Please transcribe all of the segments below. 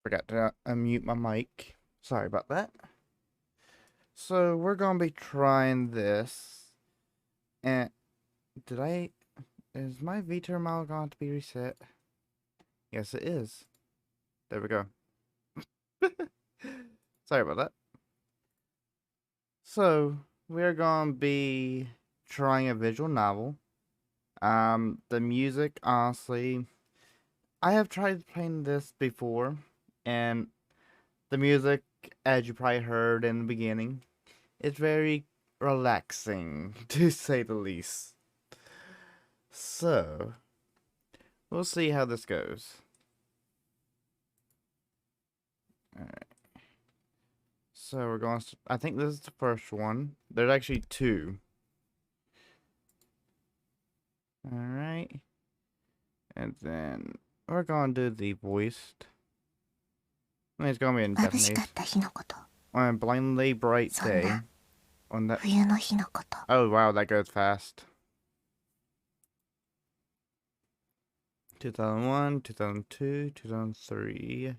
Forgot to unmute my mic. Sorry about that. So we're gonna be trying this. And is my V-terminal going to be reset? Yes, it is. There we go. Sorry about that. So we're gonna be trying a visual novel. The music, honestly, I have tried playing this before, and the music, as you probably heard in the beginning, is very relaxing, to say the least. So, we'll see how this goes. Alright. So, we're going to, I think this is the first one. There's actually two. Alright. And then, we're going to do the voiced. I mean, it's going to be in Japanese. On a blindly bright day. On that. Oh, wow, that goes fast. 2001, 2002, 2003.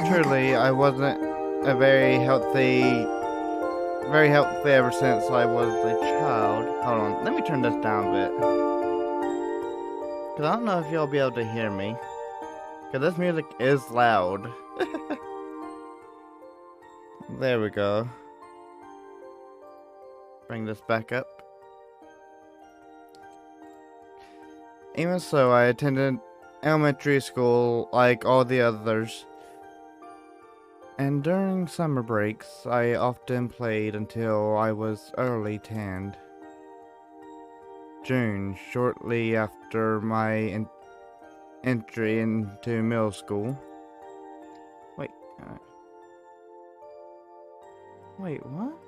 Truly, I wasn't a very healthy ever since I was a child. Hold on, let me turn this down a bit. Because I don't know if y'all be able to hear me. Because this music is loud. There we go. Bring this back up. Even so, I attended elementary school like all the others. And during summer breaks, I often played until I was early tanned. June, shortly after my entry into middle school. Wait, wait, what?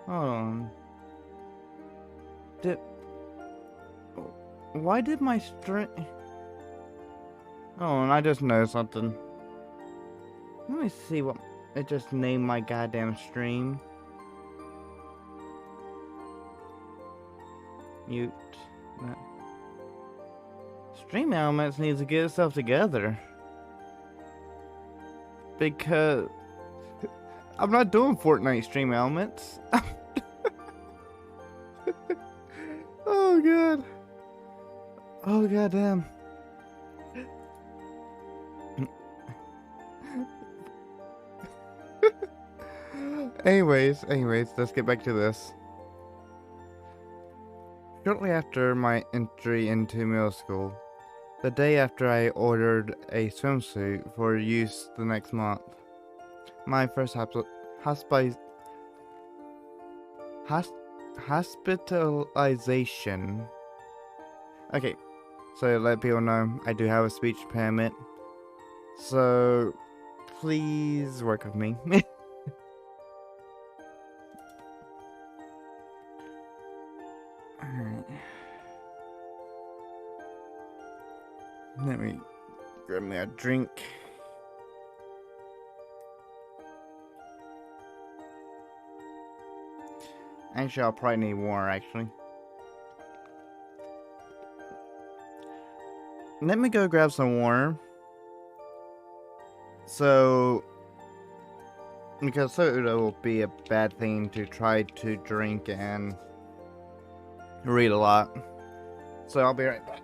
Hold on. Why did my string... Oh, and I just know something. Let me see what... It just named my goddamn stream. Mute. That. Stream Elements needs to get itself together. Because... I'm not doing Fortnite Stream Elements. Oh, God. Oh, goddamn. Anyways, let's get back to this. Shortly after my entry into middle school, the day after I ordered a swimsuit for use the next month, my first hospitalization. Okay, so let people know I do have a speech impairment, so please work with me. Alright. Let me grab me a drink. Actually, I'll probably need more, actually. Let me go grab some water. So, because soda will be a bad thing to try to drink and read a lot. So I'll be right back.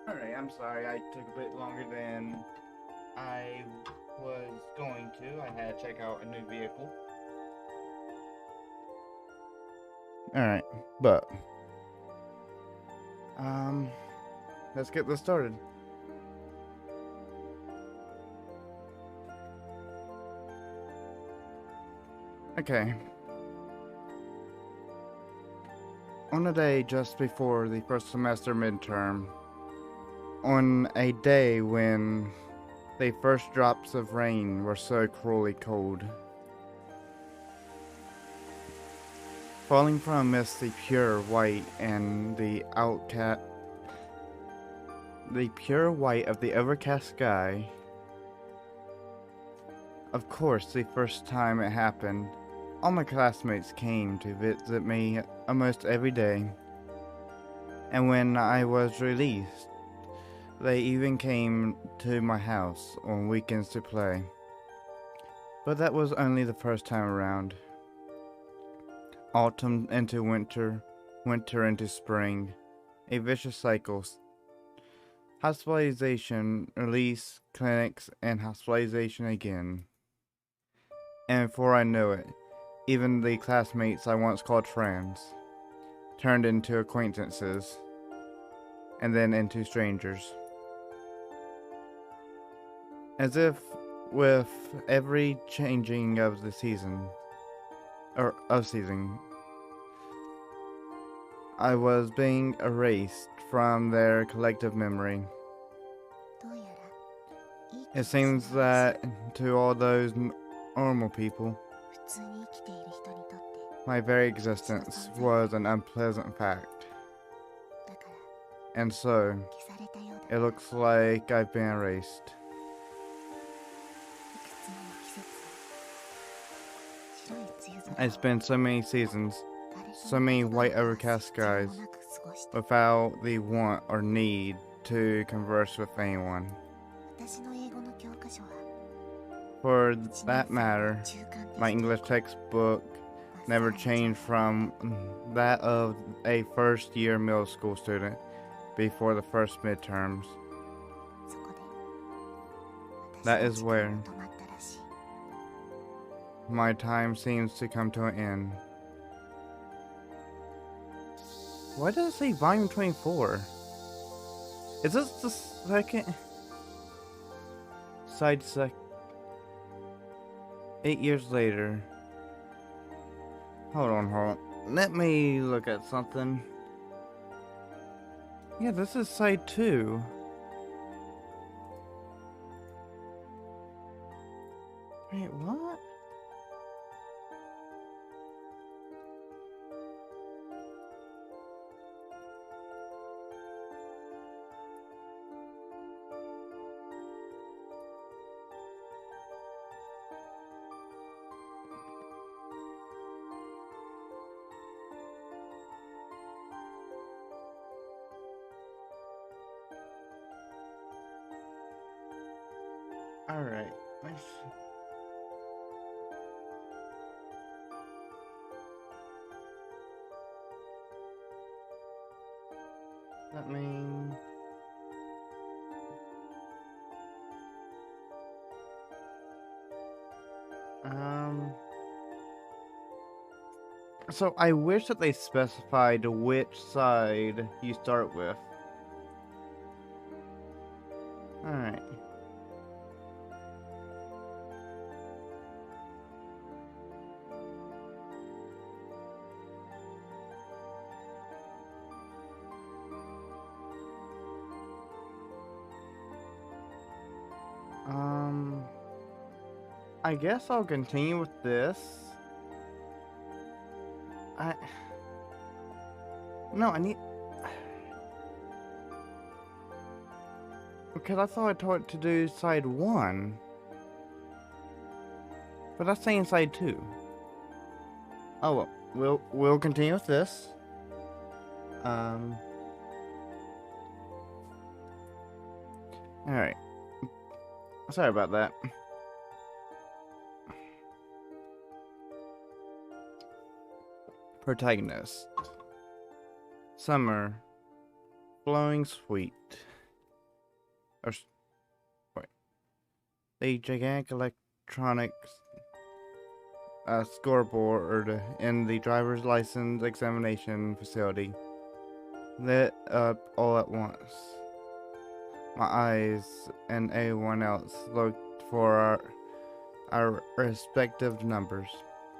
Alright, I'm sorry I took a bit longer than I was going to. I had to check out a new vehicle. Alright, but let's get this started. Okay. On a day just before the first semester midterm, on a day when the first drops of rain were so cruelly cold, falling from amidst the pure white and the pure white of the overcast sky. Of course, the first time it happened, all my classmates came to visit me almost every day, and when I was released, they even came to my house on weekends to play. But that was only the first time around. Autumn into winter, winter into spring, a vicious cycle. Hospitalization, release, clinics, and hospitalization again. And before I knew it, even the classmates I once called friends turned into acquaintances, and then into strangers. As if with every changing of the season, I was being erased from their collective memory. It seems that to all those normal people, my very existence was an unpleasant fact. And so, it looks like I've been erased. I spent so many seasons, so many white overcast skies, without the want or need to converse with anyone. For that matter, my English textbook never changed from that of a first-year middle school student before the first midterms. That is where my time seems to come to an end. Why does it say volume 24? Is this the second? Side sec. 8 years later. Hold on. Let me look at something. Yeah, this is side 2. Wait, what? Alright, let's see. Let me... So I wish that they specified which side you start with. Alright. I guess I'll continue with this. No, I need... Because I thought I told it to do side 1. But that's saying side 2. Oh well, we'll continue with this. Alright. Sorry about that. Protagonist. Summer. Flowing sweet. wait, the gigantic electronic scoreboard in the driver's license examination facility lit up all at once. My eyes and everyone else looked for our respective numbers.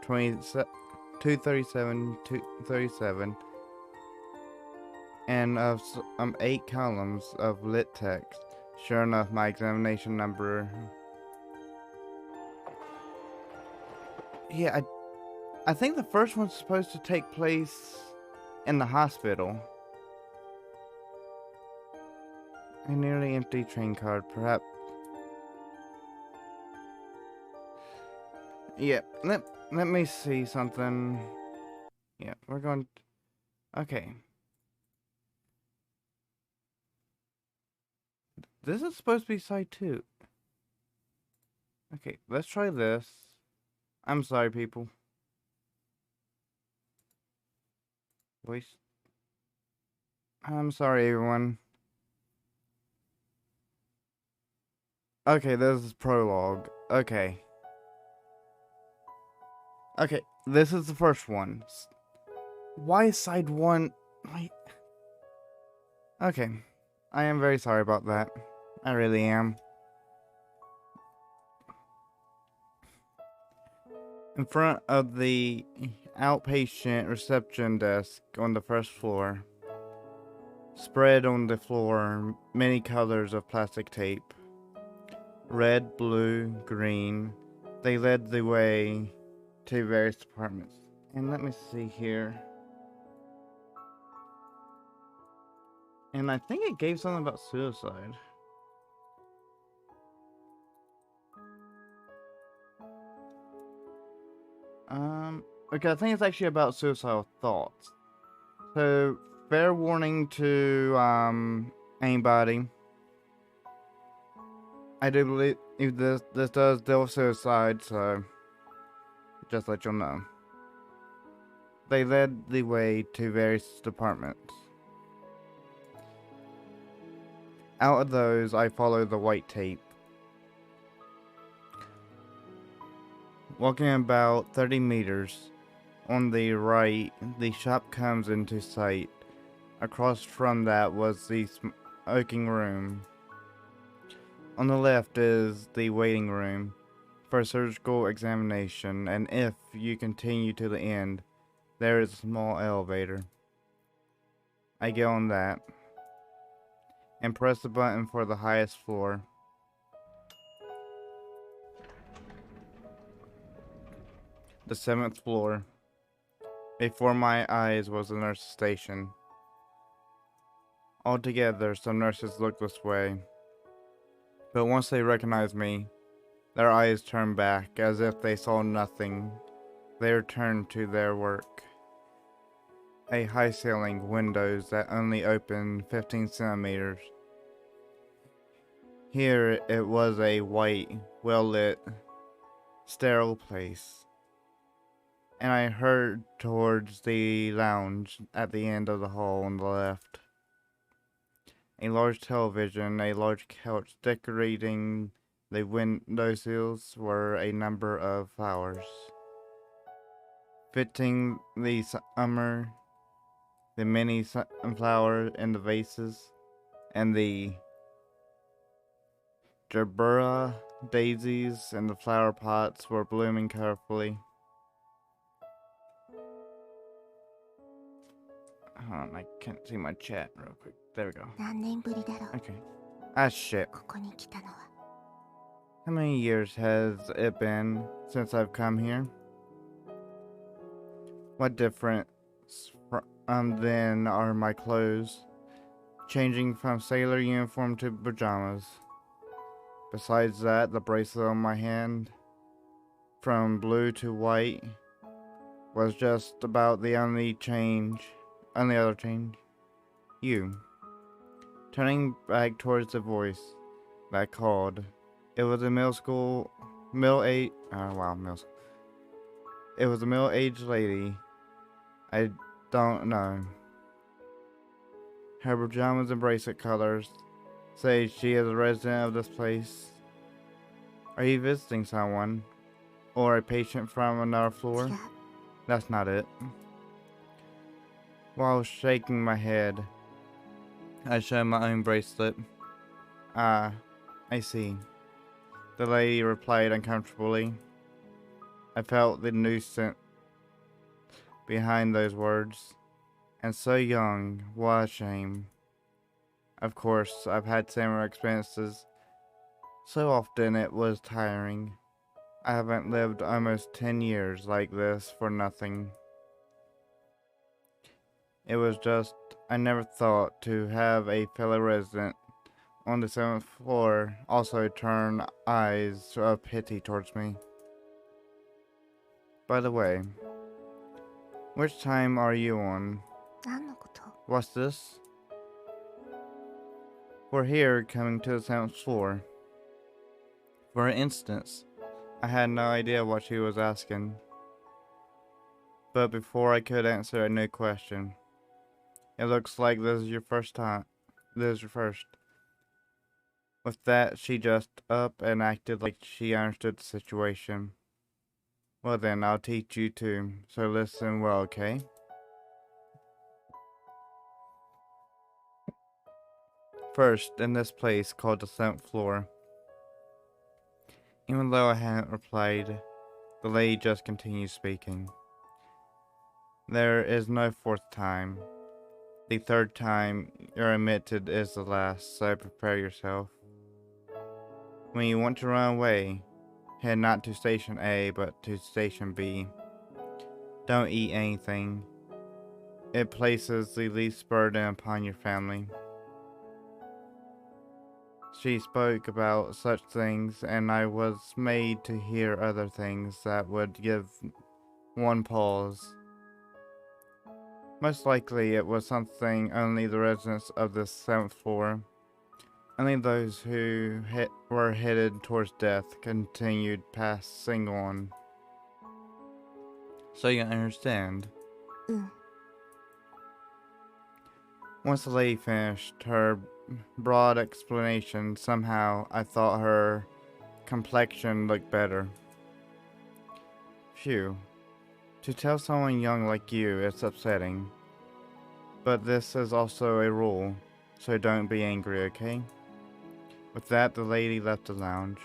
237, 237, and of 8 columns of lit text. Sure enough, my examination number. Yeah, I think the first one's supposed to take place in the hospital. A nearly empty train card, perhaps. Yeah, let me see something. Yeah, we're going. Okay. This is supposed to be side 2. Okay, let's try this. I'm sorry, people. Voice. I'm sorry, everyone. Okay, this is prologue. Okay. Okay, this is the first one. Why is side 1? Wait. Okay. I am very sorry about that. I really am. In front of the outpatient reception desk on the first floor, spread on the floor many colors of plastic tape. Red, blue, green. They led the way to various departments. And let me see here. And I think it gave something about suicide. Okay, I think it's actually about suicidal thoughts. So, fair warning to, anybody. I do believe this does deal with suicide, so just let you know. They led the way to various departments. Out of those, I followed the white tape. Walking about 30 meters on the right, the shop comes into sight. Across from that was the smoking room. On the left is the waiting room for surgical examination, and if you continue to the end, there is a small elevator. I get on that and press the button for the highest floor. The 7th floor. Before my eyes was the nurse station. Altogether, some nurses looked this way, but once they recognized me, their eyes turned back as if they saw nothing. They returned to their work. A high ceiling, windows that only opened 15 centimeters. Here it was a white, well-lit, sterile place. And I hurried towards the lounge at the end of the hall on the left. A large television, a large couch decorating the windowsills were a number of flowers. Fitting the summer, the many sunflowers in the vases, and the gerbera daisies in the flower pots were blooming carefully. Hold on, I can't see my chat real quick. There we go. Okay. Ah, shit. How many years has it been since I've come here? What difference then are my clothes, changing from sailor uniform to pajamas. Besides that, the bracelet on my hand, from blue to white, was just about the only other change. You. Turning back towards the voice that called. It was a middle-aged It was a middle-aged lady. I don't know. Her pajamas and bracelet colors say she is a resident of this place. Are you visiting someone? Or a patient from another floor? That's not it. While shaking my head, I show my own bracelet. Ah, I see. The lady replied uncomfortably. I felt the nuisance behind those words. And so young, what a shame. Of course, I've had similar experiences. So often it was tiring. I haven't lived almost 10 years like this for nothing. It was just, I never thought to have a fellow resident on the 7th floor also turn eyes of pity towards me. By the way, which time are you on? What's this? We're here coming to the 7th floor. For instance, I had no idea what she was asking. But before I could answer a new question, it looks like this is your first time. This is your first. With that, she just up and acted like she understood the situation. Well then, I'll teach you too, so listen well, okay? First, in this place called the 7th floor. Even though I hadn't replied, the lady just continued speaking. There is no fourth time. The third time you're admitted is the last, so prepare yourself. When you want to run away, head not to Station A, but to Station B. Don't eat anything. It places the least burden upon your family. She spoke about such things, and I was made to hear other things that would give one pause. Most likely it was something only the residents of the 7th floor, only those who were headed towards death, continued passing on. So you understand? Once the lady finished her broad explanation, somehow I thought her complexion looked better. Phew. To tell someone young like you, it's upsetting. But this is also a rule, so don't be angry, okay? With that, the lady left the lounge.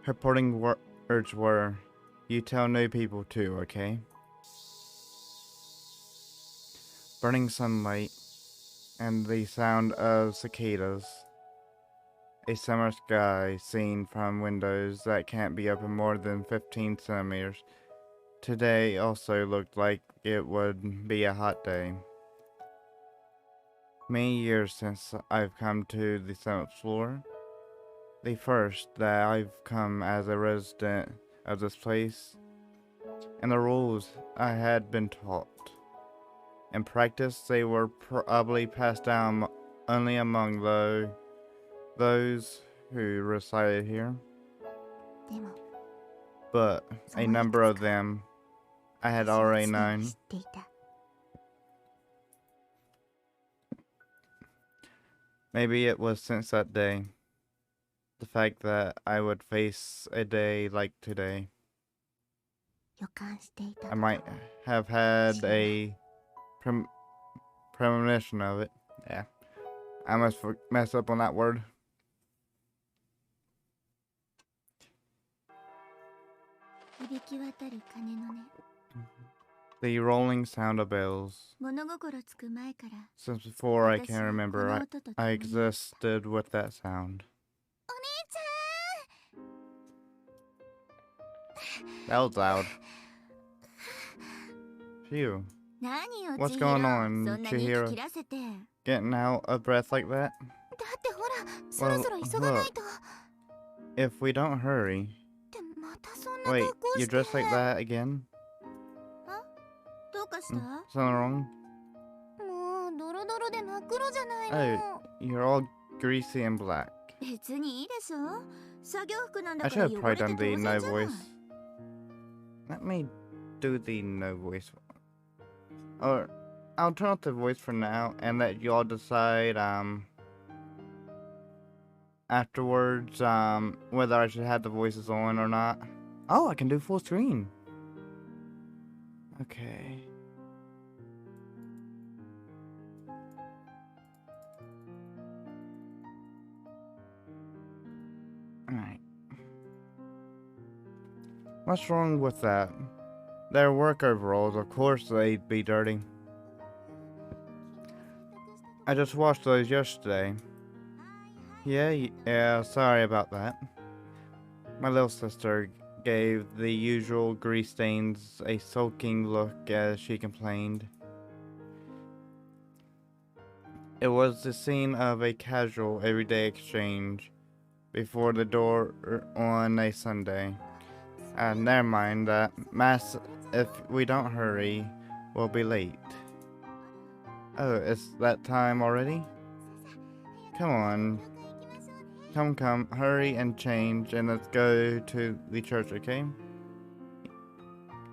Her parting words were, "You tell new people too, okay?" Burning sunlight, and the sound of cicadas. A summer sky seen from windows that can't be open more than 15 centimeters. Today also looked like it would be a hot day. Many years since I've come to the 7th floor. The first that I've come as a resident of this place. And the rules I had been taught. In practice, they were probably passed down only among those who resided here. But a number of them I had already known. Maybe it was since that day. The fact that I would face a day like today. I might have had a premonition of it. Yeah. I must mess up on that word. The rolling sound of bells. Since before I can remember, I existed with that sound. That was loud. Phew. What's going on, Chihiro? Getting out of breath like that? Well, look. If we don't hurry... Wait, you're dressed like that again? Something wrong? Oh, you're all greasy and black. I should have probably done the no voice. Let me do the no voice. Or I'll turn off the voice for now and let y'all decide afterwards whether I should have the voices on or not. Oh, I can do full screen. Okay. Alright. What's wrong with that? Their work overalls, of course they'd be dirty. I just washed those yesterday. Yeah, sorry about that. My little sister gave the usual grease stains a sulking look as she complained. It was the scene of a casual, everyday exchange before the door on a Sunday. Never mind that. Mass, if we don't hurry, we'll be late. Oh, it's that time already? Come on. Come, hurry and change, and let's go to the church, okay?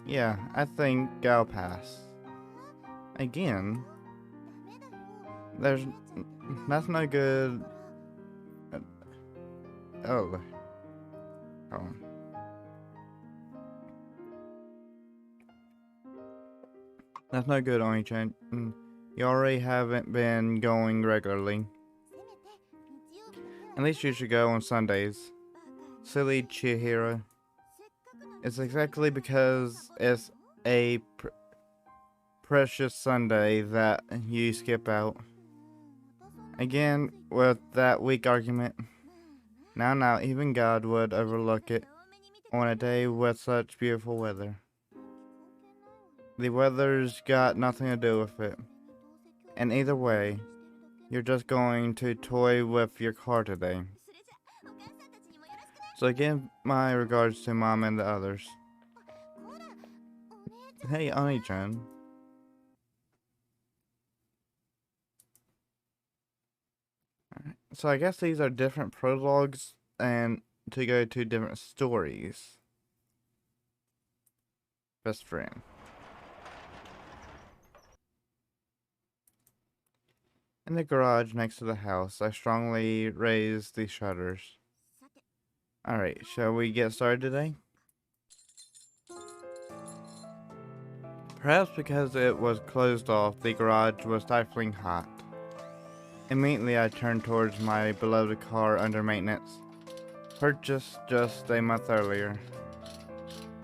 Yeah, I think I'll pass. Again? That's no good. Oh. Hold on. That's no good, Oni-chan. You already haven't been going regularly. At least you should go on Sundays. Silly Chihiro. It's exactly because it's a precious Sunday that you skip out. Again, with that weak argument. Now, even God would overlook it on a day with such beautiful weather. The weather's got nothing to do with it. And either way, you're just going to toy with your car today. So give my regards to Mom and the others. Hey, Oni-chan. So I guess these are different prologues and to go to different stories. Best friend. In the garage next to the house, I strongly raised the shutters. Alright, shall we get started today? Perhaps because it was closed off, the garage was stifling hot. Immediately I turned towards my beloved car under maintenance, purchased just a month earlier.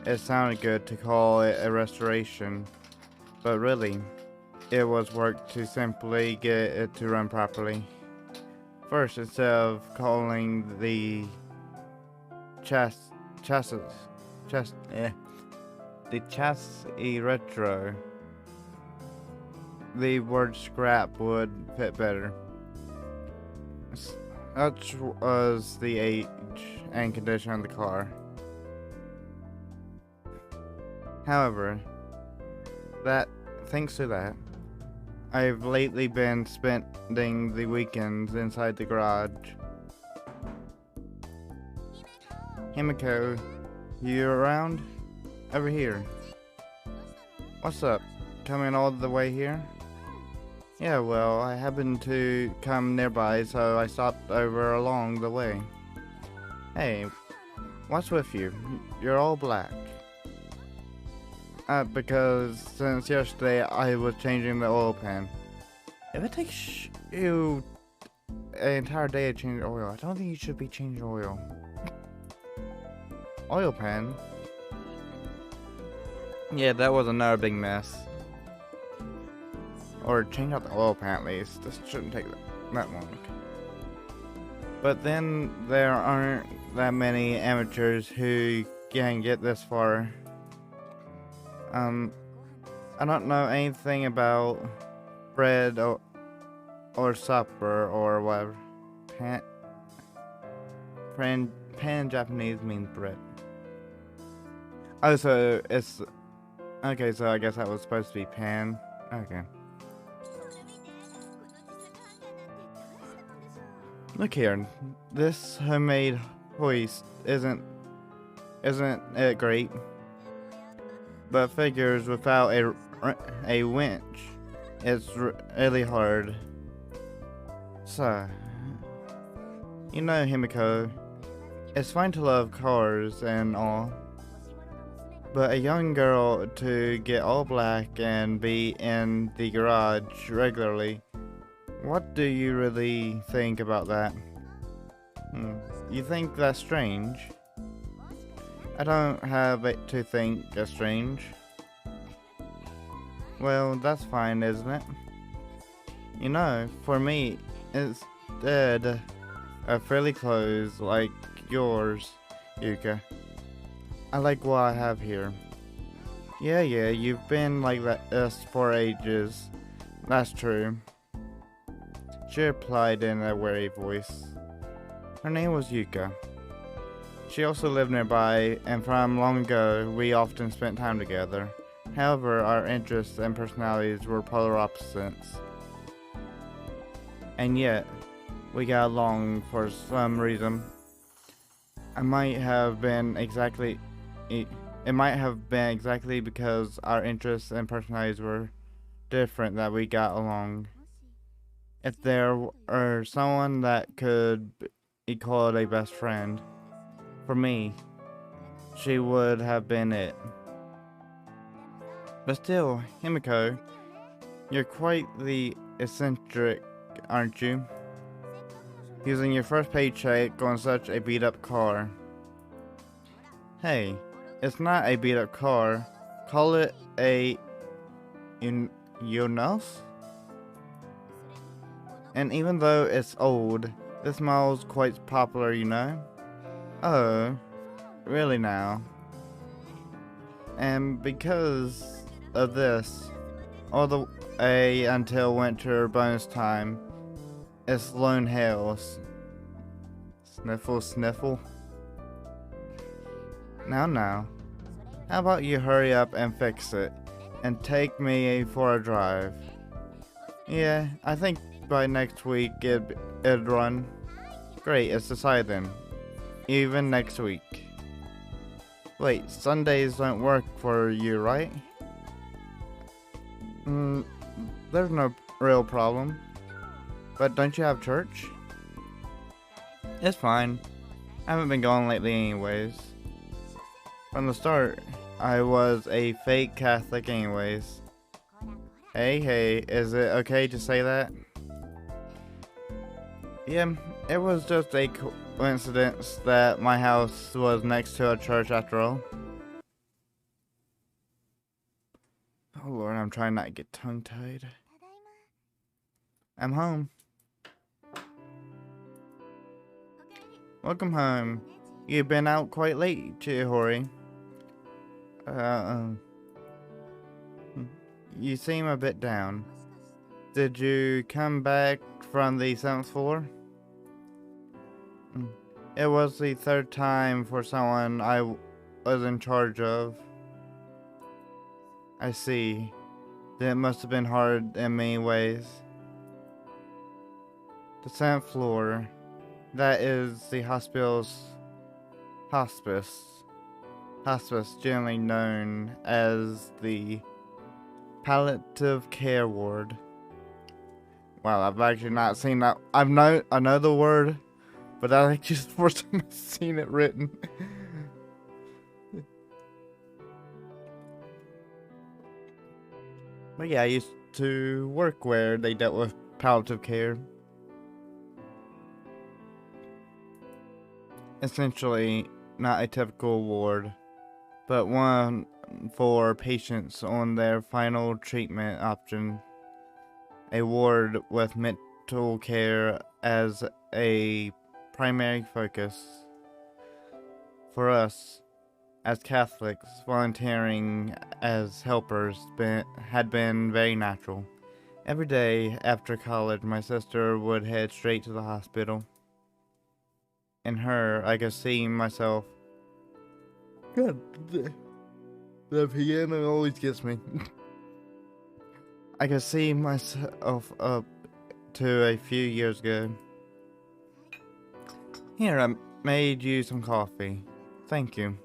It sounded good to call it a restoration, but really, it was work to simply get it to run properly. First, instead of calling the chassis retro, the word scrap would fit better. Such was the age and condition of the car. However, thanks to that, I've lately been spending the weekends inside the garage. Himiko, you around? Over here. What's up? Coming all the way here? Yeah, well, I happened to come nearby, so I stopped over along the way. Hey, what's with you? You're all black. Because since yesterday I was changing the oil pan. If it takes you an entire day to change oil, I don't think you should be changing oil. Oil pan? Yeah, that was another big mess. Or change out the oil pan at least. This shouldn't take that long. But then there aren't that many amateurs who can get this far. I don't know anything about bread or supper or whatever. Pan Japanese means bread. Oh, so it's okay. So I guess that was supposed to be pan. Okay. Look here, this homemade hoist isn't it great? But figures without a winch, It's really hard. So, Himiko, it's fine to love cars and all, but a young girl to get all black and be in the garage regularly, what do you really think about that? You think that's strange? I don't have it to think that's strange. Well, that's fine, isn't it? For me, instead of frilly clothes like yours, Yuka, I like what I have here. Yeah, you've been like this for ages. That's true. She replied in a weary voice. Her name was Yuka. She also lived nearby, and from long ago, we often spent time together. However, our interests and personalities were polar opposites. And yet, we got along for some reason. It might have been exactly because our interests and personalities were different that we got along. If there were someone that could be called a best friend, for me, she would have been it. But still, Himiko, you're quite the eccentric, aren't you? Using your first paycheck on such a beat-up car. Hey, it's not a beat-up car. Call it a Unos? And even though it's old, this model's quite popular, Oh, really now? And because of this, all the way until winter bonus time, it's lone hills. Sniffle, sniffle. Now. How about you hurry up and fix it, and take me for a drive? Yeah, I think by next week it'd run. Great, it's decided then. Even next week. Wait, Sundays don't work for you, right? There's no real problem. But don't you have church? It's fine. I haven't been going lately anyways. From the start, I was a fake Catholic anyways. Hey, is it okay to say that? Yeah, it was just a coincidence that my house was next to a church after all. Oh Lord, I'm trying not to get tongue-tied. I'm home. Welcome home. You've been out quite late, Chihori. You seem a bit down. Did you come back from the 7th floor? It was the 3rd time for someone I was in charge of. I see. Then it must have been hard in many ways. The 7th floor. That is the hospital's hospice. Hospice, generally known as the palliative care ward. Wow, I've actually not seen that. I know the word, but that's actually the first time I've seen it written. But yeah, I used to work where they dealt with palliative care. Essentially, not a typical ward, but one for patients on their final treatment option. A ward with mental care as a primary focus. For us, as Catholics, volunteering as helpers had been very natural. Every day after college, my sister would head straight to the hospital. In her, I could see myself. God, the piano always gets me. I could see myself up to a few years ago. Here, I made you some coffee. Thank you.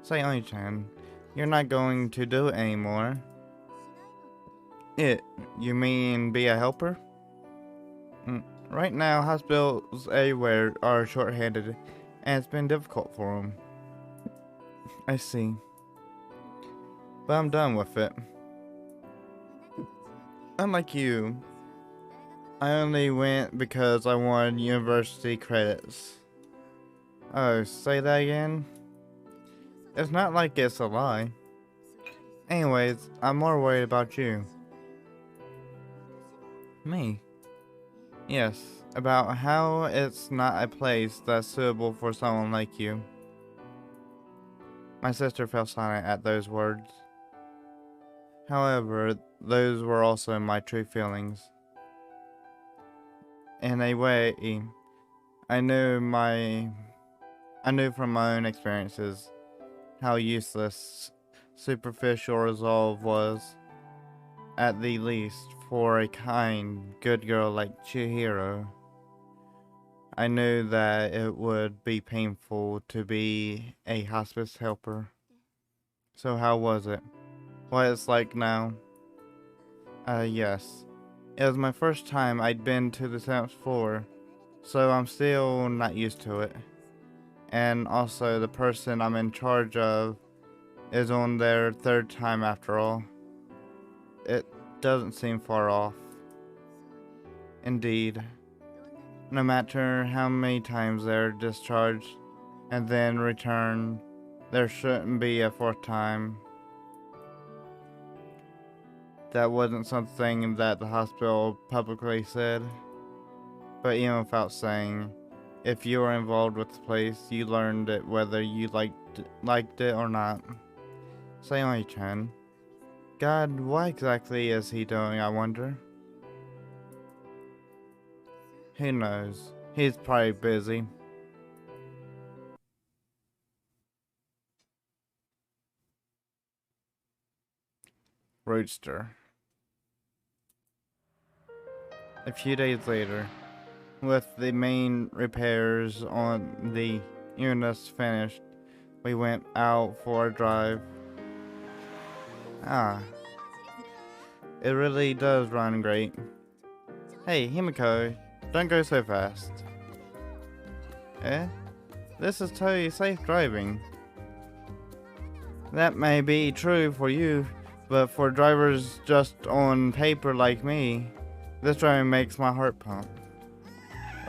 Say, Oni-chan, you're not going to do it anymore. It, you mean be a helper? Mm. Right now, hospitals everywhere are short-handed, and it's been difficult for them. I see. But I'm done with it. Unlike you, I only went because I wanted university credits. Oh, say that again? It's not like it's a lie. Anyways, I'm more worried about you. Me? Yes, about how it's not a place that's suitable for someone like you. My sister fell silent at those words. However, those were also my true feelings. In a way, I knew from my own experiences how useless superficial resolve was, at the least, for a kind, good girl like Chihiro. I knew that it would be painful to be a hospice helper. So how was it? What it's like now? Yes. It was my first time I'd been to the 7th floor, so I'm still not used to it. And also, the person I'm in charge of is on their 3rd time after all. It doesn't seem far off. Indeed. No matter how many times they're discharged and then returned, there shouldn't be a 4th time. That wasn't something that the hospital publicly said, but even without saying, if you were involved with the place, you learned it whether you liked it or not. Sayori-chan. God, what exactly is he doing, I wonder? Who knows? He's probably busy. Roadster. A few days later, with the main repairs on the units finished, we went out for a drive. Ah, it really does run great. Hey, Himiko, don't go so fast. Eh? This is totally safe driving. That may be true for you, but for drivers just on paper like me, this driving makes my heart pump.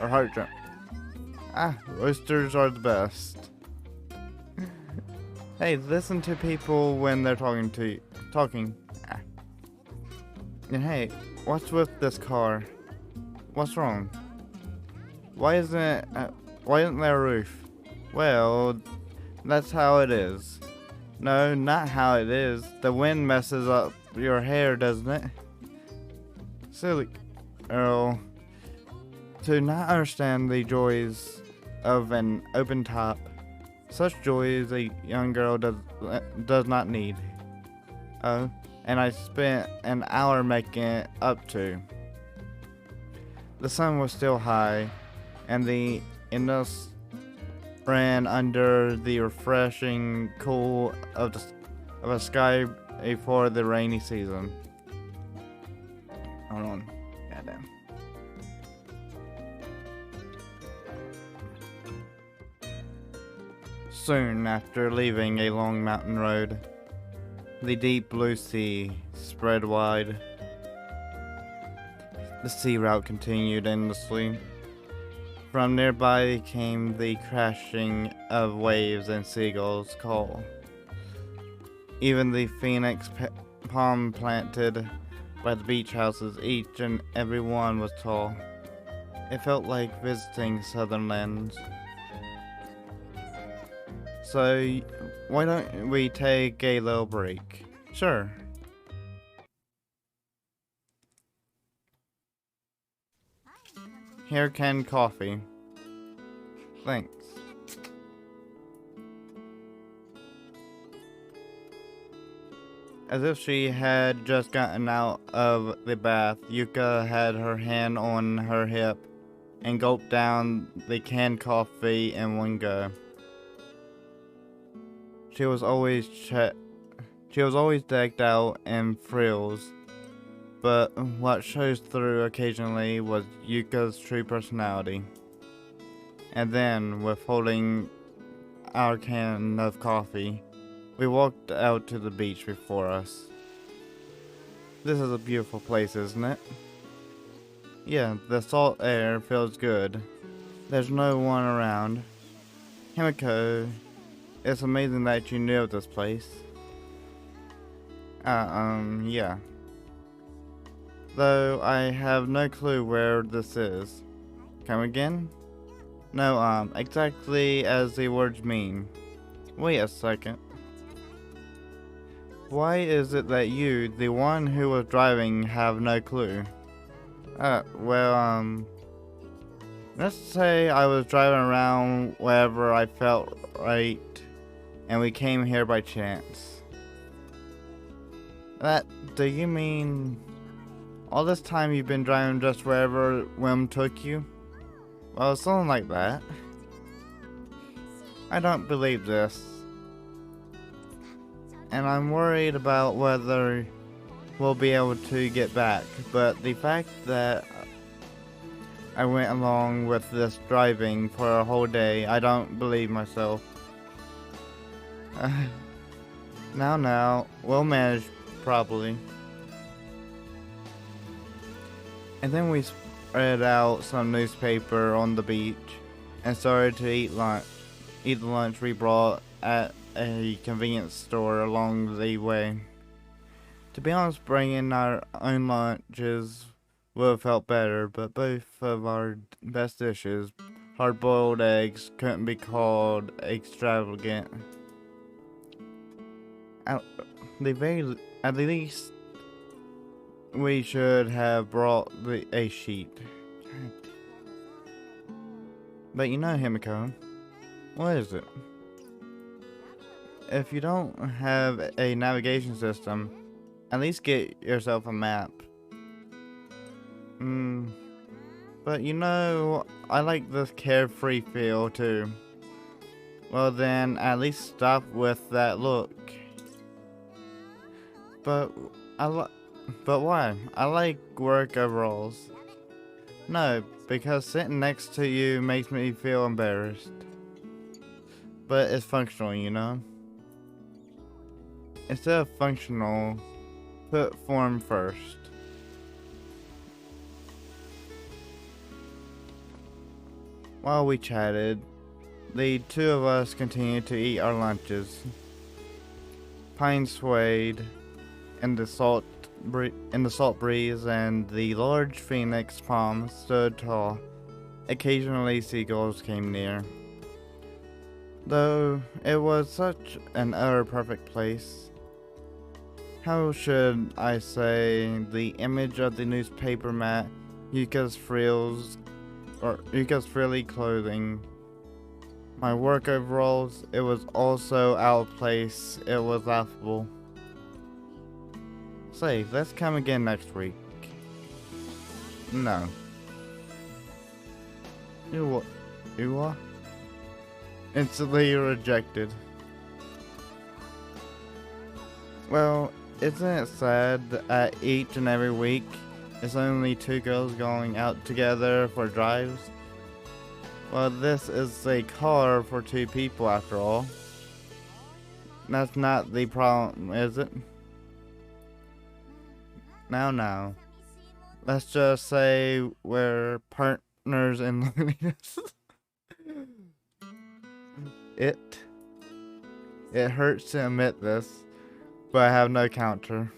Or heart jump. Ah, roasters are the best. Hey, listen to people when they're talking. Ah. And hey, what's with this car? What's wrong? Why isn't there a roof? Well, that's how it is. No, not how it is. The wind messes up your hair, doesn't it? Silly girl. To not understand the joys of an open top, such joys a young girl does not need. Oh, and I spent an hour making it up to. The sun was still high, and the Indus ran under the refreshing cool of a sky before the rainy season. Hold on. Goddamn. Soon after leaving a long mountain road, the deep blue sea spread wide. The sea route continued endlessly. From nearby came the crashing of waves and seagulls' call. Even the phoenix palm planted by the beach houses, each and every one was tall. It felt like visiting southern lands. So, why don't we take a little break? Sure. Here can coffee. Thanks. As if she had just gotten out of the bath, Yuka had her hand on her hip and gulped down the canned coffee in one go. She was always decked out in frills, but what shows through occasionally was Yuka's true personality. And then, with holding our can of coffee, we walked out to the beach before us. This is a beautiful place, isn't it? Yeah, the salt air feels good. There's no one around. Himiko, it's amazing that you knew of this place. Yeah. Though I have no clue where this is. Come again? No, exactly as the words mean. Wait a second. Why is it that you, the one who was driving, have no clue? Well, let's say I was driving around wherever I felt right, and we came here by chance. Do you mean all this time you've been driving just wherever whim took you? Well, something like that. I don't believe this. And I'm worried about whether we'll be able to get back, but the fact that I went along with this driving for a whole day, I don't believe myself. Now, we'll manage properly. And then we spread out some newspaper on the beach and started to eat the lunch we brought at a convenience store along the way. To be honest, bringing our own lunches would have felt better, but both of our best dishes, hard-boiled eggs, couldn't be called extravagant. At the least, we should have brought a sheet. But you know, Himiko, what is it? If you don't have a navigation system, at least get yourself a map. But you know, I like this carefree feel too. Well then, at least stop with that look. But why? I like work overalls. No, because sitting next to you makes me feel embarrassed. But it's functional, you know? Instead of functional, put form first. While we chatted, the two of us continued to eat our lunches. Pine swayed in the salt breeze, and the large phoenix palm stood tall. Occasionally, seagulls came near. Though it was such an utter perfect place. How should I say, the image of the newspaper mat, Yuka's frilly clothing, my work overalls, it was also out of place, it was laughable. Say, let's come again next week. No. You are? Instantly rejected. Well, isn't it sad that each and every week it's only two girls going out together for drives? Well, this is a car for two people after all. That's not the problem, is it? Now. Let's just say we're partners in loneliness. It hurts to admit this, but I have no counter.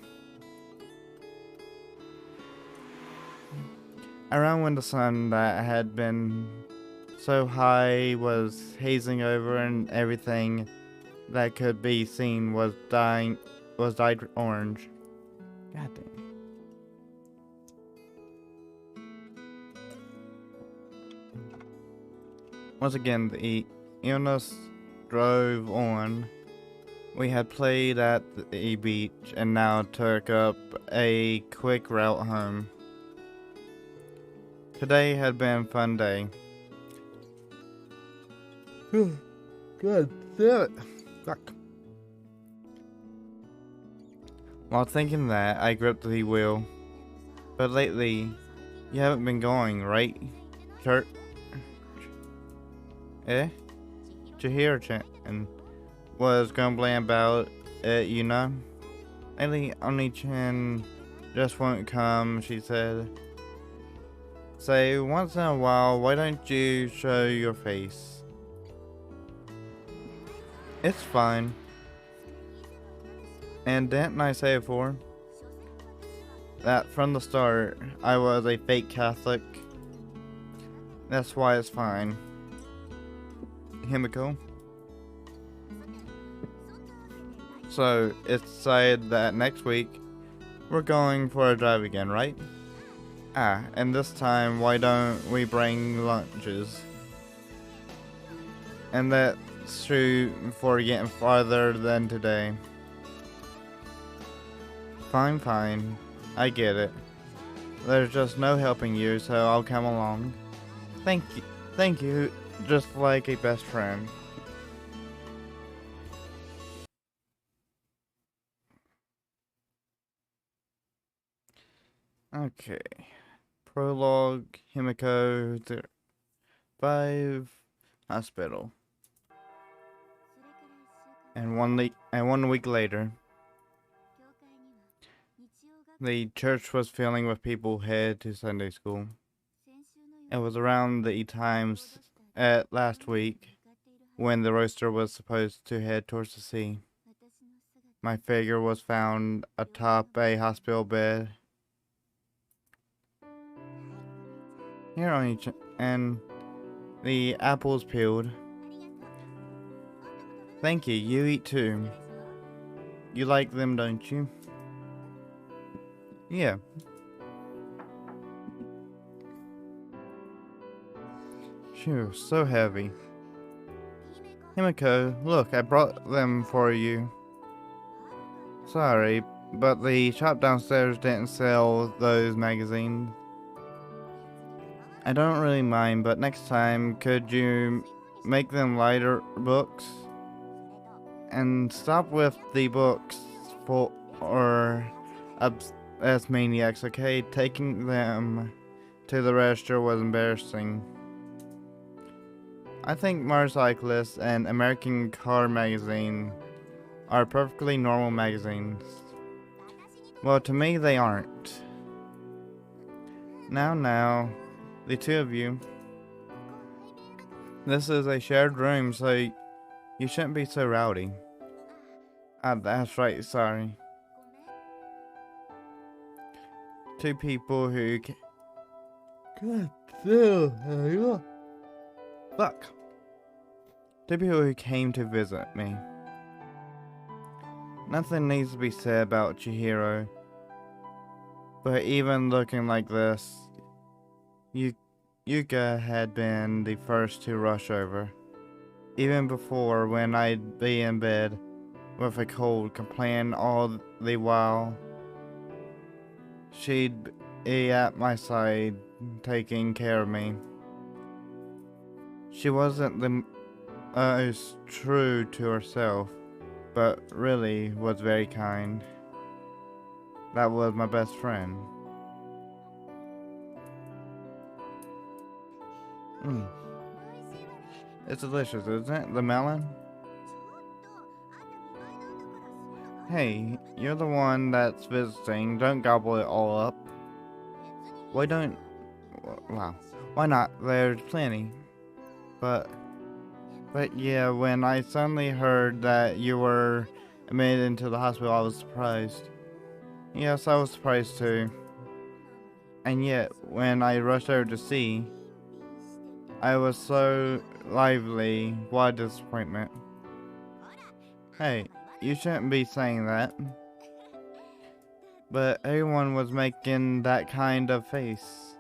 Around when the sun that had been so high was hazing over and everything that could be seen was dyed orange. God damn. Once again, the illness drove on. We had played at the beach and now took up a quick route home. Today had been a fun day. God damn it. Fuck. While thinking that, I gripped the wheel. But lately, you haven't been going, right? Church? Eh? Chihiro-chan was grumbling about it, you know? Lately, Oni-chan just won't come, she said. Say, once in a while, why don't you show your face? It's fine. And didn't I say before that from the start I was a fake Catholic? That's why it's fine. Himiko. So, it's decided that next week we're going for a drive again, right? Ah, and this time why don't we bring lunches? And that's true for getting farther than today. Fine. I get it. There's just no helping you, so I'll come along. Thank you, just like a best friend. Okay. Prologue, Himiko, 5, hospital. And one week later, the church was filling with people headed to Sunday school. It was around the times at last week when the roaster was supposed to head towards the sea. My figure was found atop a hospital bed. Here on each, and the apples peeled. Thank you, you eat too. You like them, don't you? Yeah. Phew, so heavy. Himiko, look, I brought them for you. Sorry, but the shop downstairs didn't sell those magazines. I don't really mind, but next time, could you make them lighter books? And stop with the books for as maniacs, okay? Taking them to the register was embarrassing. I think Motorcyclist and American Car Magazine are perfectly normal magazines. Well, to me, they aren't. Now, the two of you. This is a shared room, so you shouldn't be so rowdy. Ah, that's right, sorry. Two people who God damn, fuck. Two people who came to visit me. Nothing needs to be said about Chihiro, but even looking like this, Yuka had been the first to rush over. Even before, when I'd be in bed with a cold, complaining all the while, she'd be at my side, taking care of me. She wasn't the most true to herself, but really was very kind. That was my best friend. It's delicious, isn't it? The melon? Hey, you're the one that's visiting. Don't gobble it all up. Why don't... Wow. Why not? There's plenty. But yeah, when I suddenly heard that you were admitted into the hospital, I was surprised. Yes, I was surprised too. And yet, when I rushed over to see, I was so lively. What a disappointment. Hey, you shouldn't be saying that. But everyone was making that kind of face.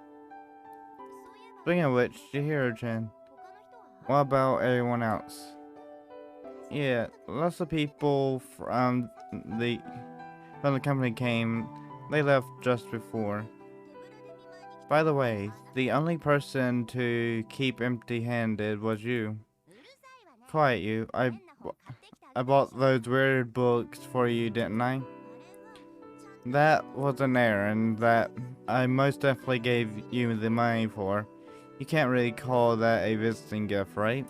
Speaking of which, Chihiro-chan, what about everyone else? Yeah, lots of people from the company came. They left just before. By the way, the only person to keep empty-handed was you. Quiet, you. I bought those weird books for you, didn't I? That was an errand that I most definitely gave you the money for. You can't really call that a visiting gift, right?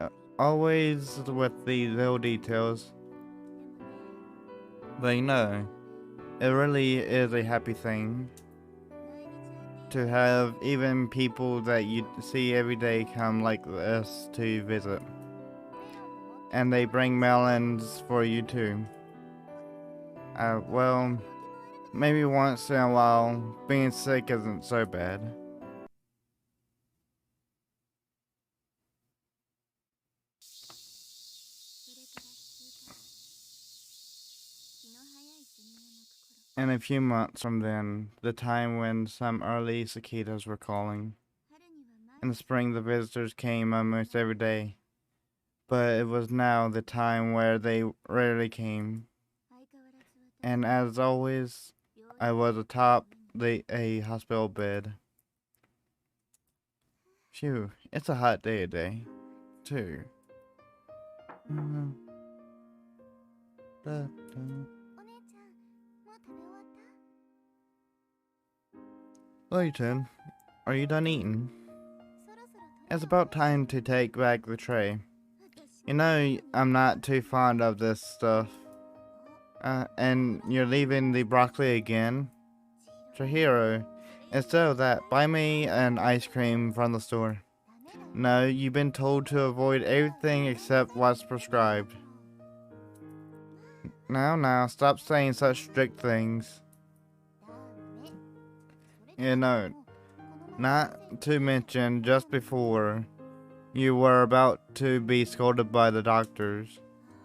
Uh, Always with the little details. But you know, it really is a happy thing to have even people that you see every day come like this to visit. And they bring melons for you too. Well, maybe once in a while, being sick isn't so bad. In a few months from then, the time when some early cicadas were calling. In the spring, the visitors came almost every day, but it was now the time where they rarely came. And as always, I was atop a hospital bed. Phew, it's a hot day today, too. Uh, da, da. Layton, are you done eating? It's about time to take back the tray. You know, I'm not too fond of this stuff. And you're leaving the broccoli again? Chihiro, instead of that, buy me an ice cream from the store. No, you've been told to avoid everything except what's prescribed. Now, stop saying such strict things. You know, not to mention just before, you were about to be scolded by the doctors.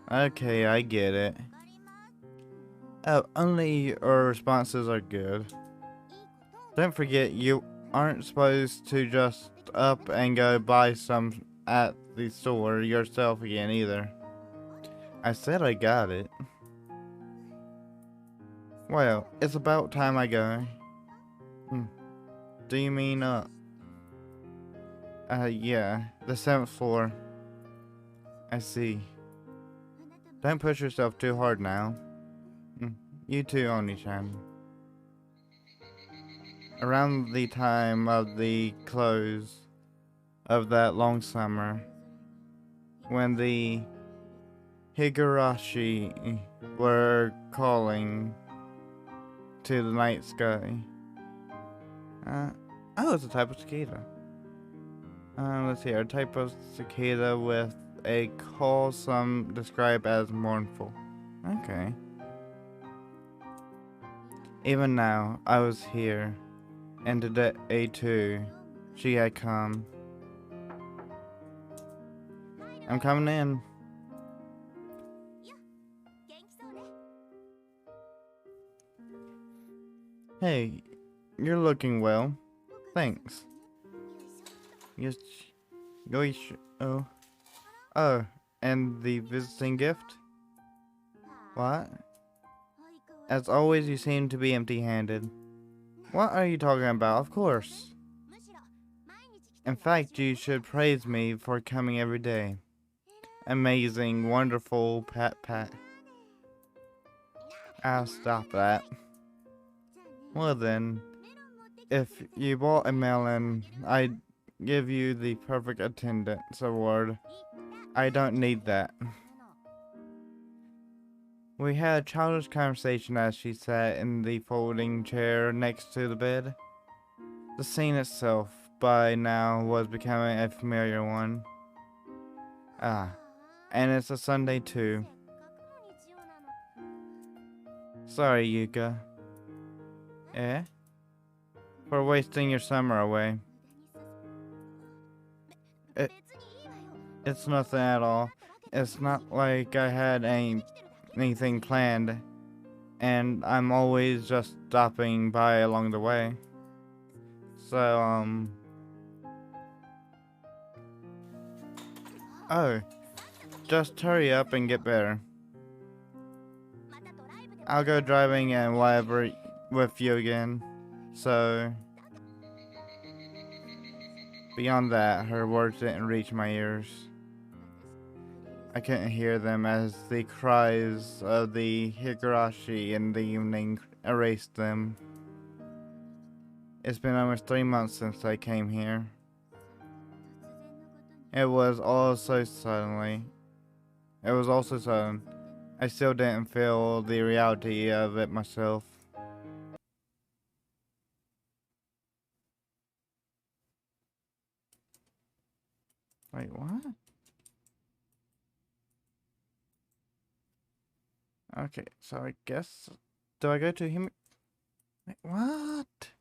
Okay, I get it. Oh, only your responses are good. Don't forget, you aren't supposed to just up and go buy some at the store yourself again either. I said I got it. Well, it's about time I go. Do you mean, yeah, the 7th floor. I see. Don't push yourself too hard now. You too, Oni-chan. Around the time of the close of that long summer, when the Higurashi were calling to the night sky. Oh, it's a type of cicada. Let's see, a type of cicada with a call some describe as mournful. Okay. Even now, I was here, and today too, she had come. I'm coming in. Hey, you're looking well. Thanks. Yes. Oh. Oh, and the visiting gift? What? As always, you seem to be empty-handed. What are you talking about? Of course. In fact, you should praise me for coming every day. Amazing, wonderful, pat. I'll stop that. Well then, if you bought a melon, I'd give you the perfect attendance award. I don't need that. We had a childish conversation as she sat in the folding chair next to the bed. The scene itself, by now, was becoming a familiar one. And it's a Sunday too. Sorry, Yuka. Eh? For wasting your summer away. It's nothing at all. It's not like I had anything planned, and I'm always just stopping by along the way. So, oh, just hurry up and get better. I'll go driving and whatever with you again. So, beyond that, her words didn't reach my ears. I couldn't hear them as the cries of the Higurashi in the evening erased them. It's been almost 3 months since I came here. It was all so suddenly. It was also sudden. I still didn't feel the reality of it myself. Wait, what? Okay, so I guess... Do I go to him? Wait, what?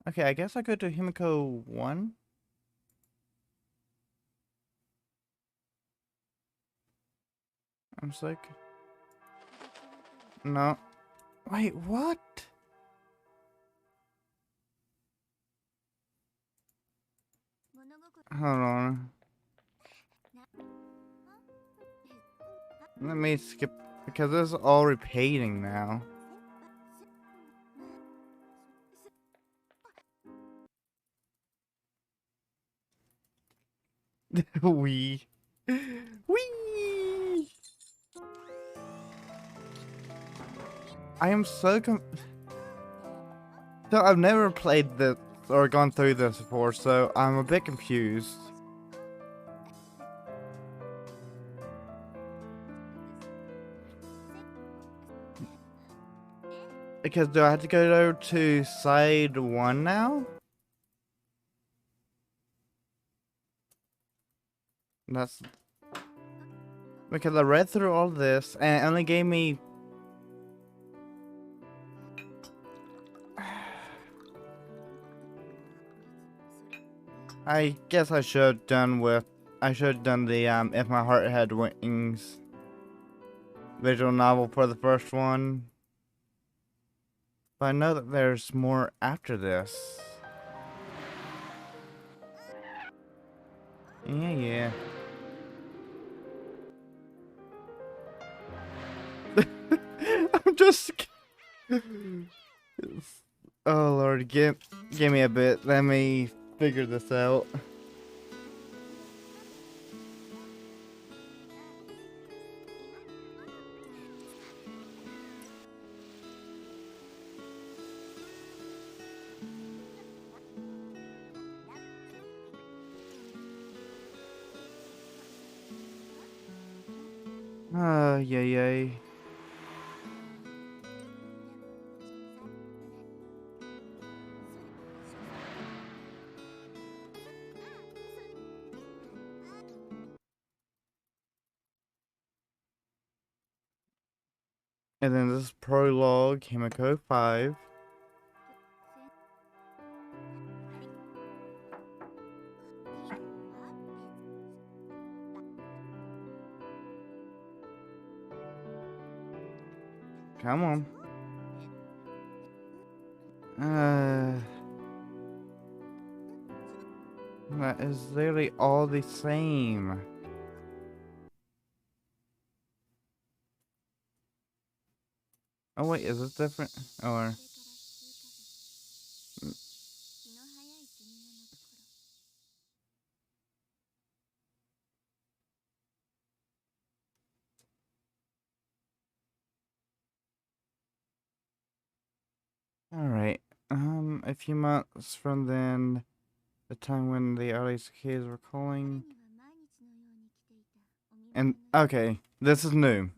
Okay, I guess I go to Himiko 1? I'm sick. No. Wait, what? Hold on. Let me skip, because this is all repeating now. Wee. Wee! I am so So I've never played this or gone through this before, so I'm a bit confused. Because do I have to go to side 1 now? That's because I read through all this and it only gave me I guess I should have done the If My Heart Had Wings visual novel for the first one. But I know that there's more after this. Yeah. I'm just Oh Lord, give me a bit. Let me figure this out. Yay. And then this is prologue, Himiko 5. Come on. That is literally all the same. Oh wait, is it different? Or... Alright. A few months from then, the time when the early cicadas were calling. And, okay, this is new.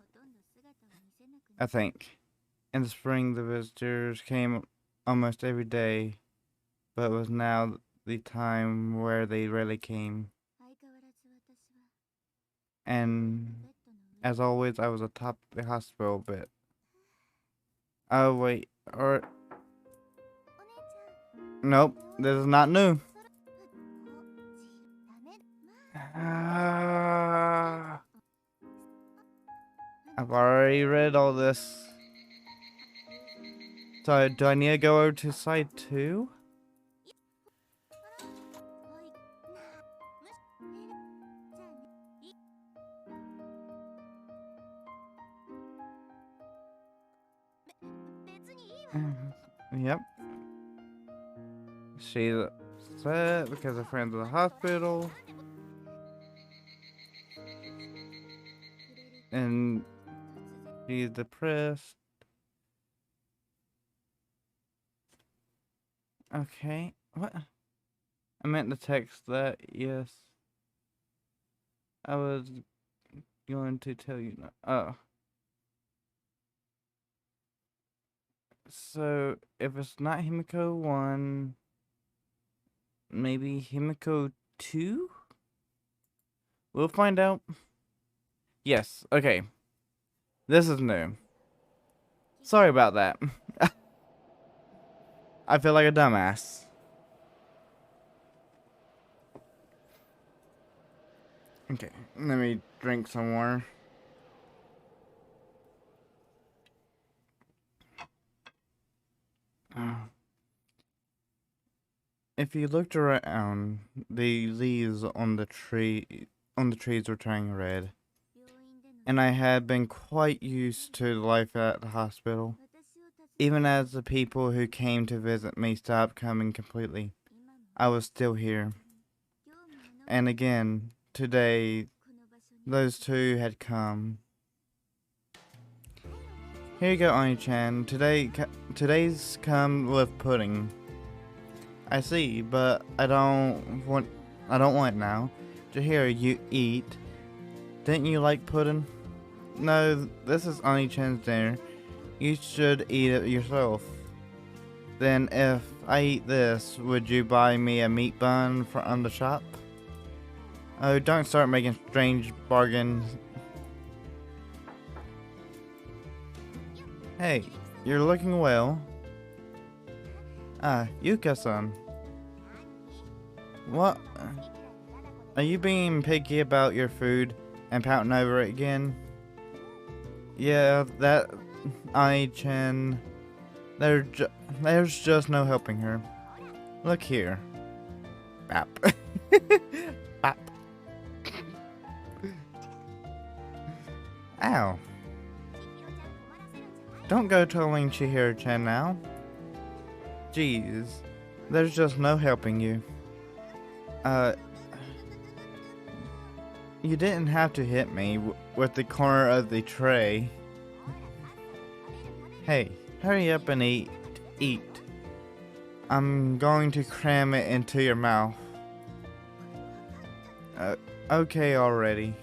I think. In the spring, the visitors came almost every day, but it was now the time where they rarely came. And, as always, I was atop the hospital bed. Oh, wait, or... Nope, this is not new. I've already read all this. So, do I need to go over to side 2? Yep. She's upset because her friend's in the hospital. And she's depressed. Okay. What? I meant to text that, yes. I was going to tell you. Oh. So, if it's not Himiko 1, maybe Himiko 2? We'll find out. Yes, okay. This is new. Sorry about that. I feel like a dumbass. Okay, let me drink some more. If you looked around, the leaves on the trees were turning red, and I had been quite used to life at the hospital. Even as the people who came to visit me stopped coming completely, I was still here. And again, today, those two had come. Here you go, Oni-chan. Today's come with pudding. I see, but I don't want it now. Here, you eat. Didn't you like pudding? No, this is Oni-chan's dinner. You should eat it yourself. Then if I eat this, would you buy me a meat bun from the shop? Oh, don't start making strange bargains. Hey, you're looking well. Ah, Yuka-san. What? Are you being picky about your food and pouting over it again? Yeah, that Ai-chan. There's just no helping her. Look here. Bap. Bap. Ow. Don't go telling Chihiro-chan now. Jeez. There's just no helping you. You didn't have to hit me with the corner of the tray. Hey, hurry up and eat. Eat. I'm going to cram it into your mouth. Okay already.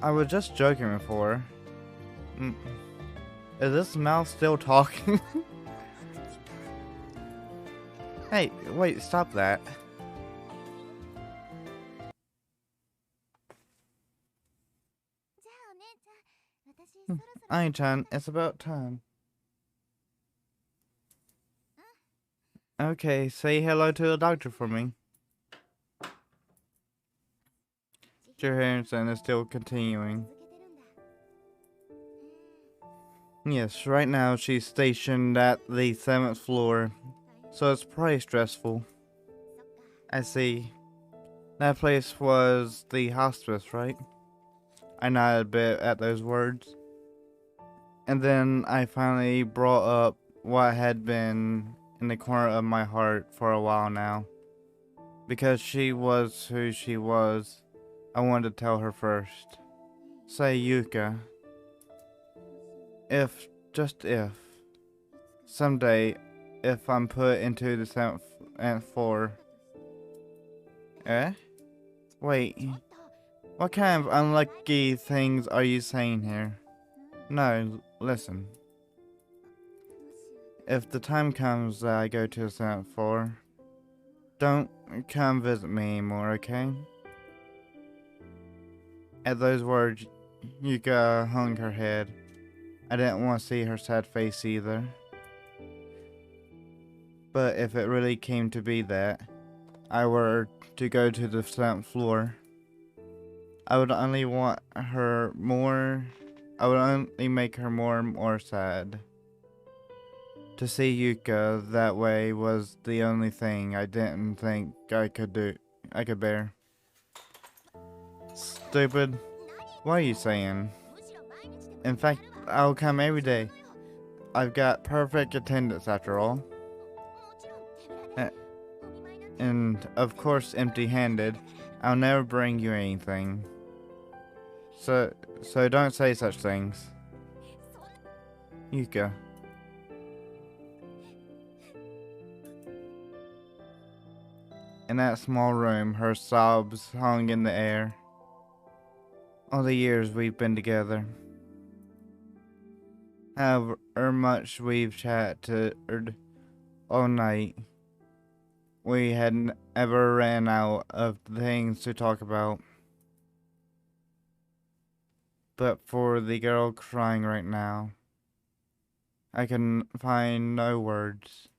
I was just joking before. Is this mouth still talking? Hey, wait, stop that. Ai-chan, it's about time. Okay, say hello to the doctor for me. Harrison is still continuing. Yes, right now she's stationed at the 7th floor, so it's pretty stressful. I see. That place was the hospice, right? I nodded a bit at those words. And then I finally brought up what had been in the corner of my heart for a while now. Because she was who she was, I wanted to tell her first. Say, Yuka, just if, someday, if I'm put into the 7th floor. Eh? Wait, what kind of unlucky things are you saying here? No, listen. If the time comes that I go to the 7th floor, don't come visit me anymore, okay? At those words, Yuka hung her head. I didn't want to see her sad face either. But if it really came to be that I were to go to the 7th floor, I would only make her more and more sad. To see Yuka that way was the only thing I didn't think I could bear. Stupid. What are you saying? In fact, I'll come every day. I've got perfect attendance after all. And of course empty-handed. I'll never bring you anything. So don't say such things. Yuka. In that small room, her sobs hung in the air. All the years we've been together. However much we've chatted all night, we had ever ran out of things to talk about. But for the girl crying right now, I can find no words.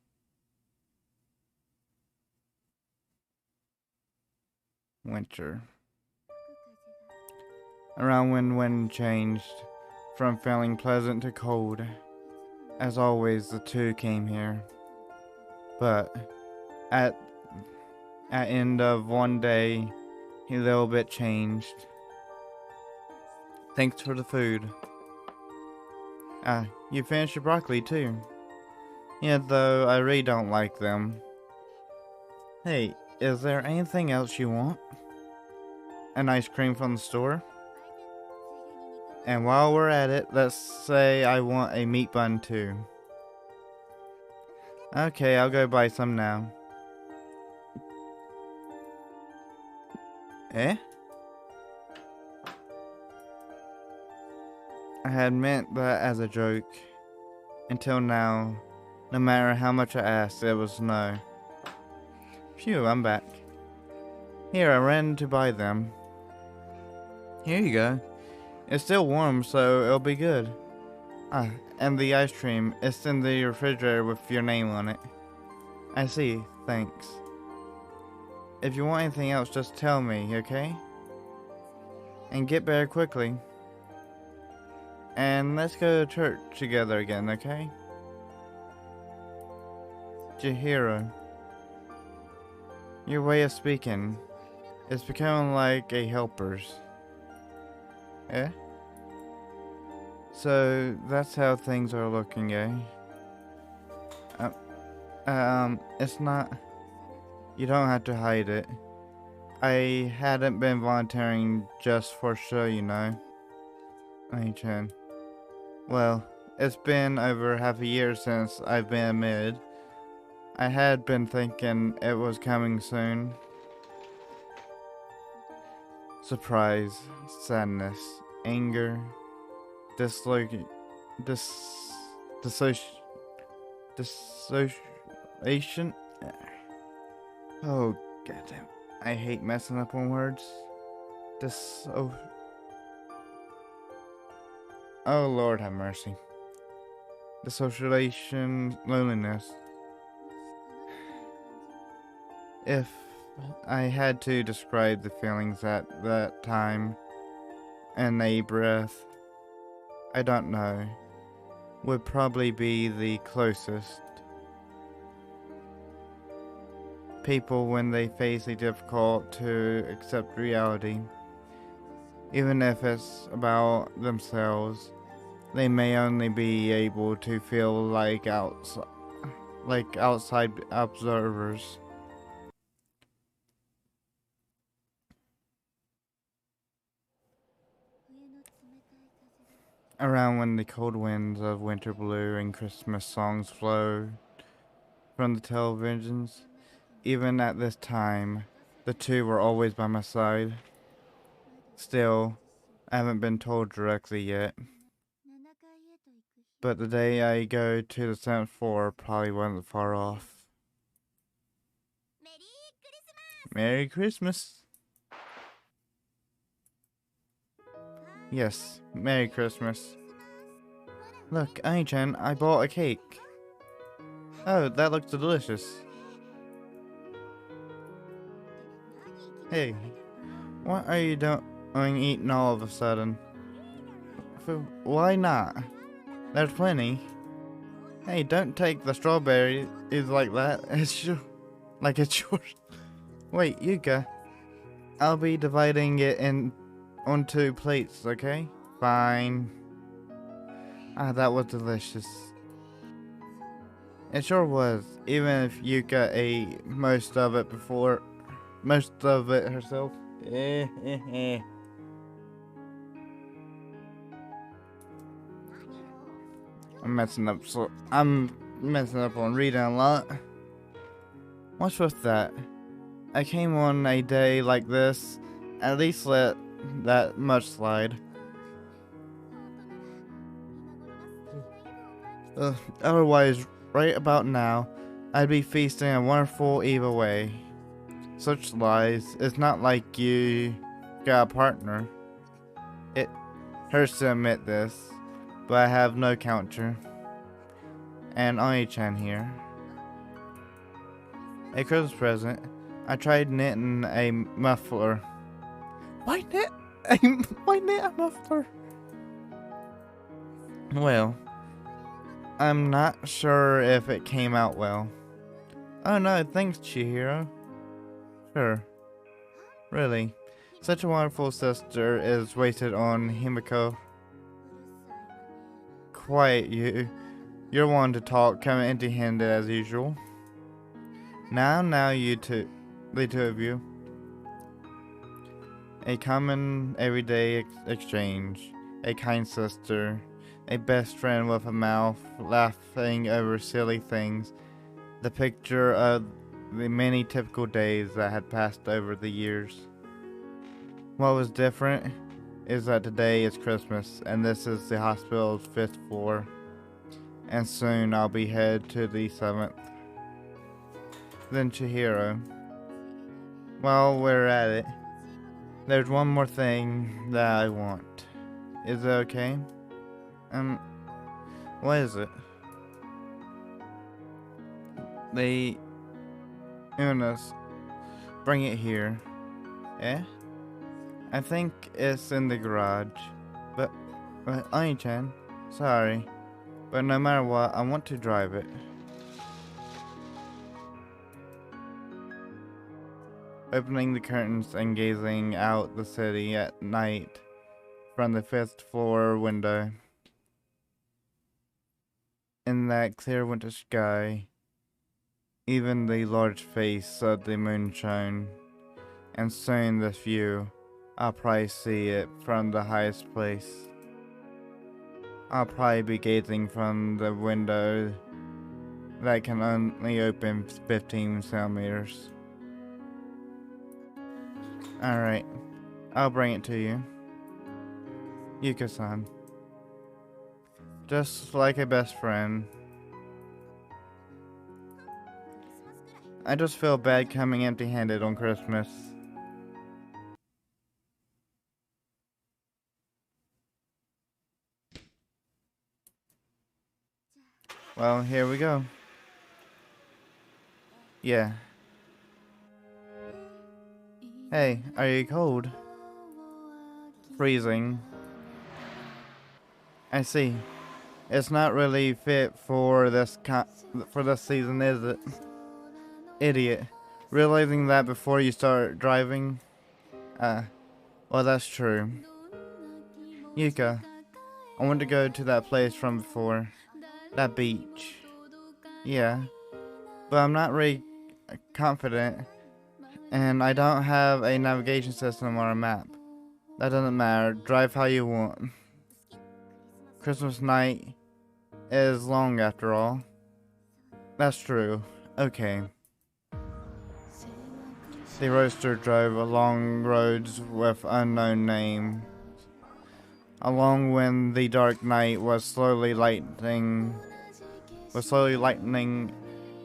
Winter. Around when wind changed from feeling pleasant to cold. As always, the two came here. But at end of one day, he a little bit changed. Thanks for the food. You finished your broccoli too. Yeah, though I really don't like them. Hey, is there anything else you want? An ice cream from the store? And while we're at it, let's say I want a meat bun too. Okay, I'll go buy some now. Eh? I had meant that as a joke. Until now, no matter how much I asked, it was no. Phew, I'm back. Here, I ran to buy them. Here you go. It's still warm, so it'll be good. And the ice cream, it's in the refrigerator with your name on it. I see, thanks. If you want anything else, just tell me, okay? And get better quickly. And let's go to church together again, okay? Chihiro. Your way of speaking is becoming like a helper's. Eh? So that's how things are looking, eh? It's not... You don't have to hide it. I hadn't been volunteering just for show, you know. Chan. Well, it's been over half a year since I've been admitted. I had been thinking it was coming soon. Surprise, sadness, anger, dissociation. Oh, goddamn. I hate messing up on words. Oh, Lord have mercy. Dissociation, loneliness. If I had to describe the feelings at that time in a breath, I don't know, would probably be the closest. People when they face a difficult to accept reality, even if it's about themselves, they may only be able to feel like outside observers. Around when the cold winds of winter blew and Christmas songs flowed from the televisions, even at this time, the two were always by my side. Still, I haven't been told directly yet. But the day I go to the 7th floor probably wasn't far off. Merry Christmas! Yes, Merry Christmas. Look, Ai-chan, I bought a cake. Oh, that looks delicious. Hey, what are you doing eating all of a sudden? Why not? There's plenty. Hey, don't take the strawberries like that. It's yours. Wait, Yuka. I'll be dividing it onto plates, okay? Fine. That was delicious. It sure was, even if Yuka ate most of it herself. I'm messing up on reading a lot. What's with that? I came on a day like this. At least let that much slide. Otherwise, right about now, I'd be feasting a wonderful either way. Such lies. It's not like you got a partner. It hurts to admit this, but I have no counter. And Oni-chan here. A Christmas present. I tried knitting a muffler. Why knit a muffler? Well, I'm not sure if it came out well. Oh no, thanks, Chihiro. Sure. Really. Such a wonderful sister is wasted on Himiko. Quiet, you. You're one to talk, coming empty-handed as usual. Now, you two. The two of you. A common, everyday exchange. A kind sister. A best friend with a mouth, laughing over silly things. The picture of the many typical days that had passed over the years. What was different is that today is Christmas, and this is the hospital's 5th floor. And soon I'll be headed to the 7th. Then Chihiro. While we're at it, there's one more thing that I want. Is it okay? What is it? The illness. Bring it here. Eh? I think it's in the garage. But Oni-chan, sorry. But no matter what, I want to drive it. Opening the curtains and gazing out the city at night from the 5th floor window. In that clear winter sky, even the large face of the moon shone. And soon this view, I'll probably see it from the highest place. I'll probably be gazing from the window that can only open 15 centimeters. Alright, I'll bring it to you. Yuka-san. Just like a best friend. I just feel bad coming empty-handed on Christmas. Well, here we go. Yeah. Hey, are you cold? Freezing. I see. It's not really fit for this season, is it? Idiot. Realizing that before you start driving? Well, that's true. Yuka, I want to go to that place from before. That beach. Yeah. But I'm not really confident. And I don't have a navigation system or a map. That doesn't matter. Drive how you want. Christmas night is long after all. That's true. Okay. The roadster drove along roads with unknown names. Along when the dark night was slowly lightening,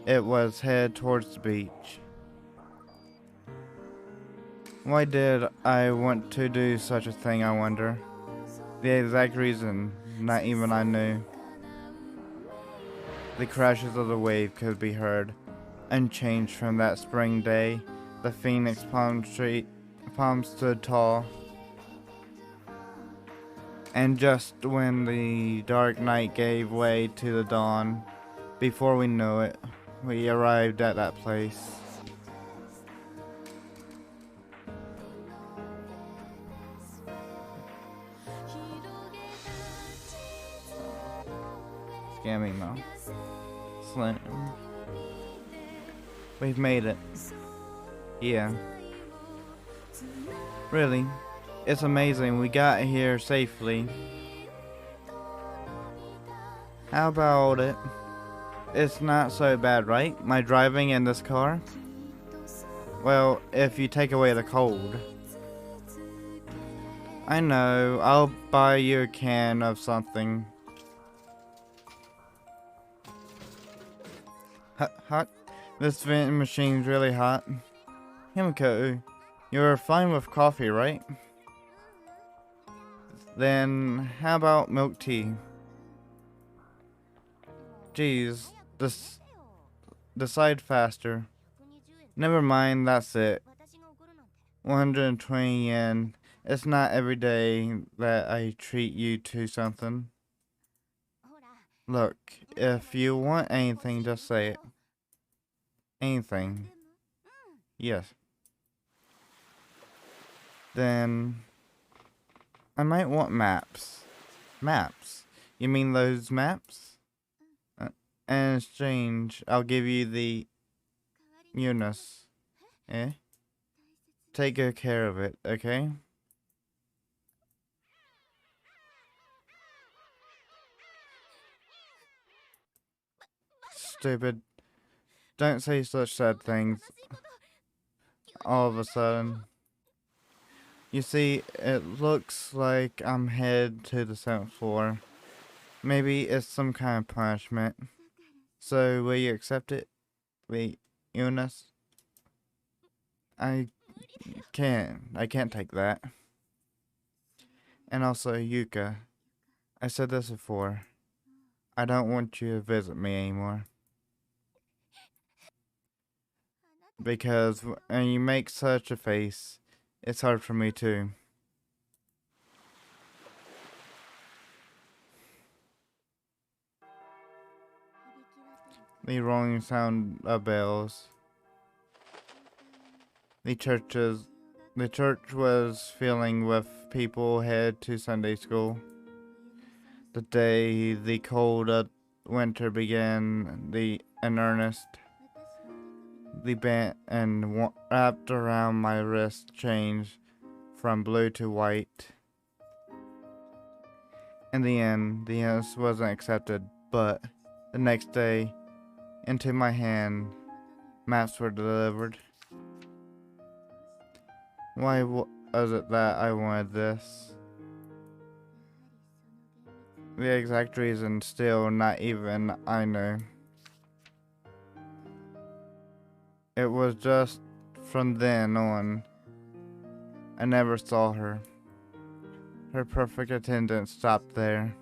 it was headed towards the beach. Why did I want to do such a thing, I wonder? The exact reason, not even I knew. The crashes of the wave could be heard, unchanged from that spring day. The phoenix palm stood tall. And just when the dark night gave way to the dawn, before we knew it, we arrived at that place. Scamming now. Slim. We've made it. Yeah. Really? It's amazing we got here safely. How about it? It's not so bad, right? My driving in this car? Well, if you take away the cold. I know, I'll buy you a can of something. Hot? This vending machine's really hot. Himiko, you're fine with coffee, right? Then, how about milk tea? Geez, decide faster. Never mind, that's it. 120 yen. It's not every day that I treat you to something. Look, if you want anything, just say it. Anything. Yes. Then, I might want maps. Maps? You mean those maps? In exchange, I'll give you the Eunice. Eh? Take good care of it, okay? Stupid. Don't say such sad things all of a sudden. You see, it looks like I'm headed to the 7th floor. Maybe it's some kind of punishment. So, will you accept it? The Eunice? I can't take that. And also, Yuka. I said this before. I don't want you to visit me anymore. Because when you make such a face, it's hard for me too. The rolling sound of bells. The church was filling with people headed to Sunday school. The day the cold winter began in earnest. The band and wrapped around my wrist changed from blue to white. In the end, the yes wasn't accepted, but the next day, into my hand, maps were delivered. Why was it that I wanted this? The exact reason still not even I know. It was just from then on, I never saw her. Her perfect attendance stopped there.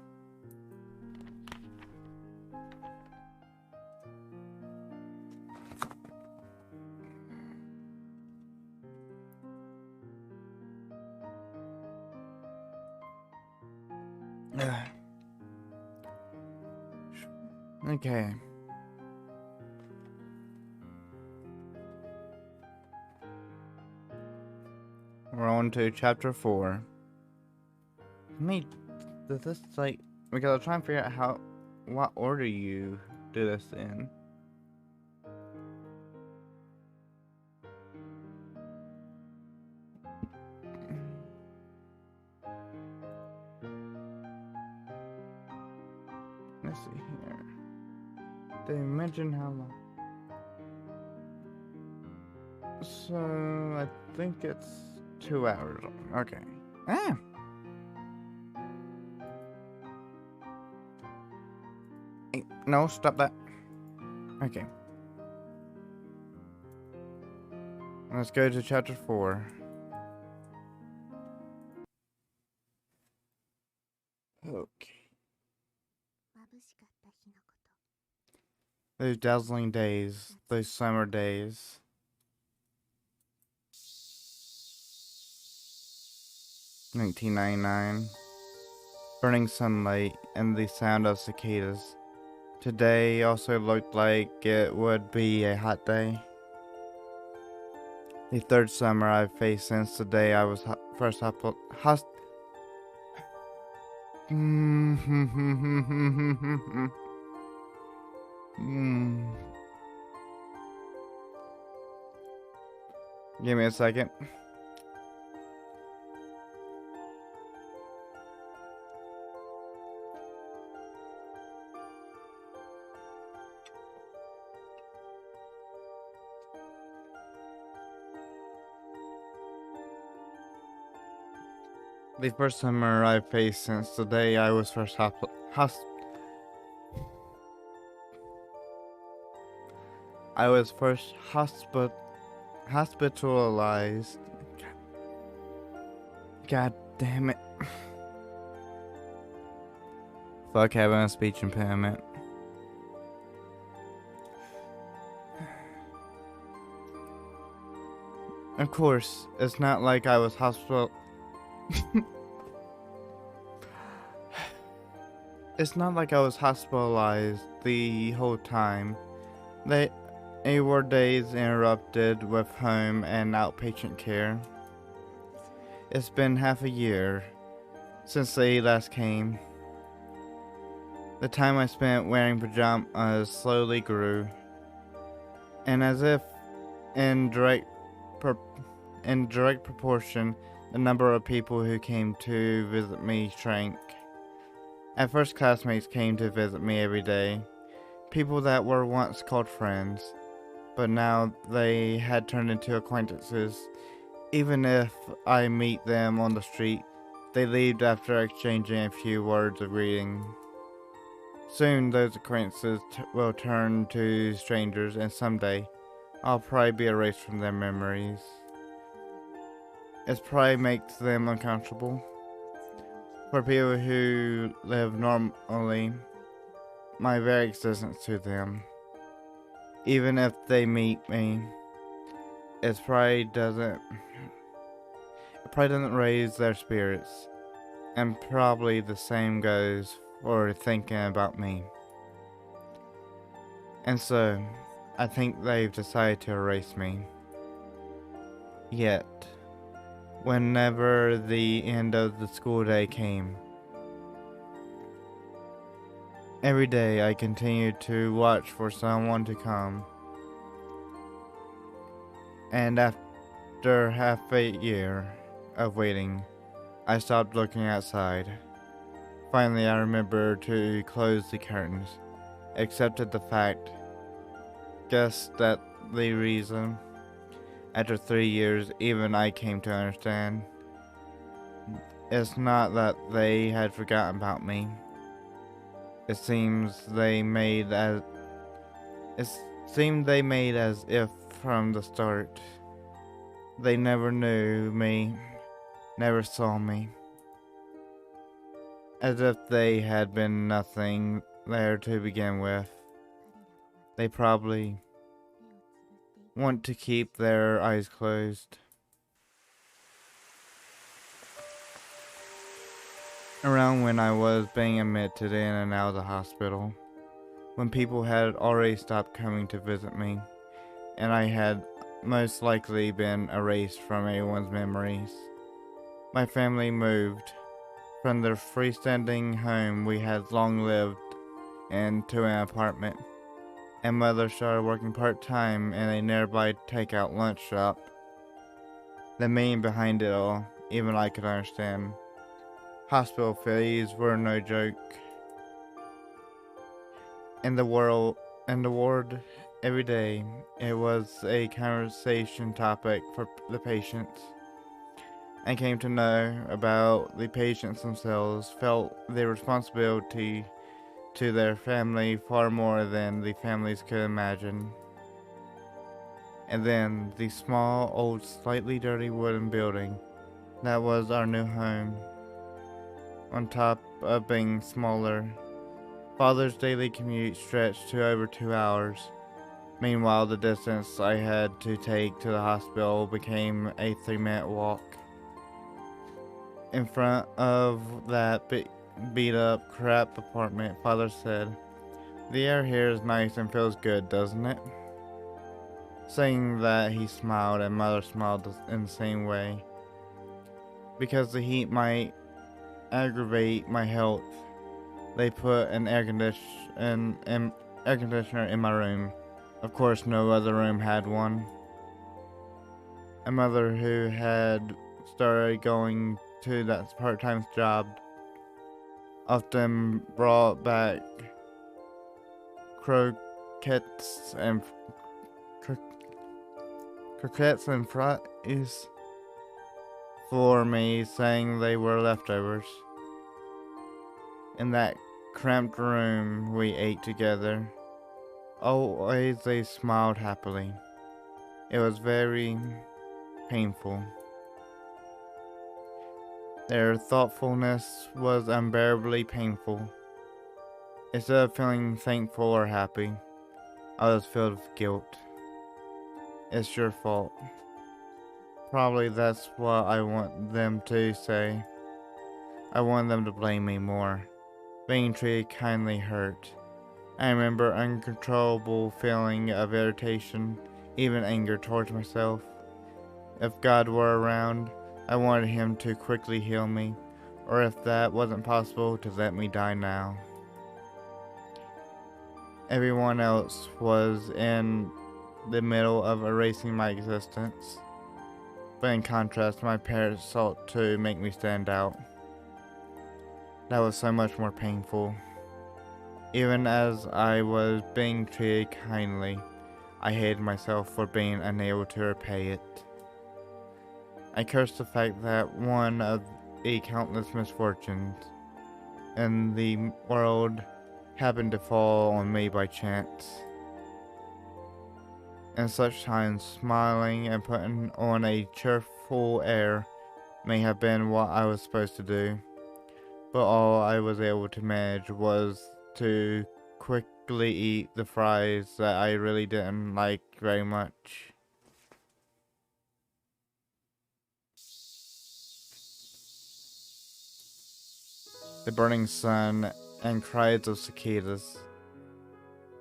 Okay. We're on to chapter 4. Does this like, because I'm trying to figure out what order you do this in. Let's see here. They mention how long. So, I think it's 2 hours. Okay. Ah! Hey, no, stop that. Okay. Let's go to chapter 4. Okay. Those dazzling days, those summer days. $19.99. Burning sunlight and the sound of cicadas. Today also looked like it would be a hot day. The third summer I've faced since the day I was first Give me a second. The first summer I've faced since the day I was first I was first hospitalized. God damn it. Fuck having a speech impairment. Of course, it's not like I was It's not like I was hospitalized the whole time. They were days interrupted with home and outpatient care. It's been half a year since they last came. The time I spent wearing pajamas slowly grew, and as if in direct proportion, the number of people who came to visit me shrank. At first, classmates came to visit me every day, people that were once called friends, but now they had turned into acquaintances. Even if I meet them on the street, they leave after exchanging a few words of greeting. Soon those acquaintances will turn to strangers, and someday I'll probably be erased from their memories. It probably makes them uncomfortable. For people who live normally, my very existence to them, even if they meet me, it probably doesn't raise their spirits. And probably the same goes for thinking about me. And so, I think they've decided to erase me. Yet, whenever the end of the school day came, every day I continued to watch for someone to come. And after half a year of waiting, I stopped looking outside. Finally, I remembered to close the curtains, accepted the fact, guessed that the reason. After 3 years, even I came to understand. It's not that they had forgotten about me. It seemed they made as if from the start. They never knew me, never saw me. As if they had been nothing there to begin with. They probably want to keep their eyes closed. Around when I was being admitted in and out of the hospital, when people had already stopped coming to visit me, and I had most likely been erased from anyone's memories. My family moved from the freestanding home we had long lived in to an apartment, and mother started working part-time in a nearby takeout lunch shop. The meaning behind it all, even I could understand. Hospital fees were no joke. In the ward, every day, it was a conversation topic for the patients. I came to know about the patients themselves, felt the responsibility to their family far more than the families could imagine. And then the small, old, slightly dirty wooden building that was our new home. On top of being smaller, Father's daily commute stretched to over 2 hours. Meanwhile, the distance I had to take to the hospital became a 3-minute walk. In front of that beat-up crap apartment, Father said, "The air here is nice and feels good, doesn't it?" Saying that, he smiled, and Mother smiled in the same way. Because the heat might aggravate my health, they put an air conditioner in my room. Of course, no other room had one. A mother who had started going to that part-time job often brought back croquettes and fries for me, saying they were leftovers. In that cramped room, we ate together. Always they smiled happily. It was very painful. Their thoughtfulness was unbearably painful. Instead of feeling thankful or happy, I was filled with guilt. It's your fault. Probably that's what I want them to say. I want them to blame me more. Being treated kindly hurt. I remember uncontrollable feeling of irritation, even anger towards myself. If God were around, I wanted him to quickly heal me, or if that wasn't possible, to let me die now. Everyone else was in the middle of erasing my existence, but in contrast, my parents sought to make me stand out. That was so much more painful. Even as I was being treated kindly, I hated myself for being unable to repay it. I cursed the fact that one of the countless misfortunes in the world happened to fall on me by chance. In such times, smiling and putting on a cheerful air may have been what I was supposed to do, but all I was able to manage was to quickly eat the fries that I really didn't like very much. The burning sun and cries of cicadas.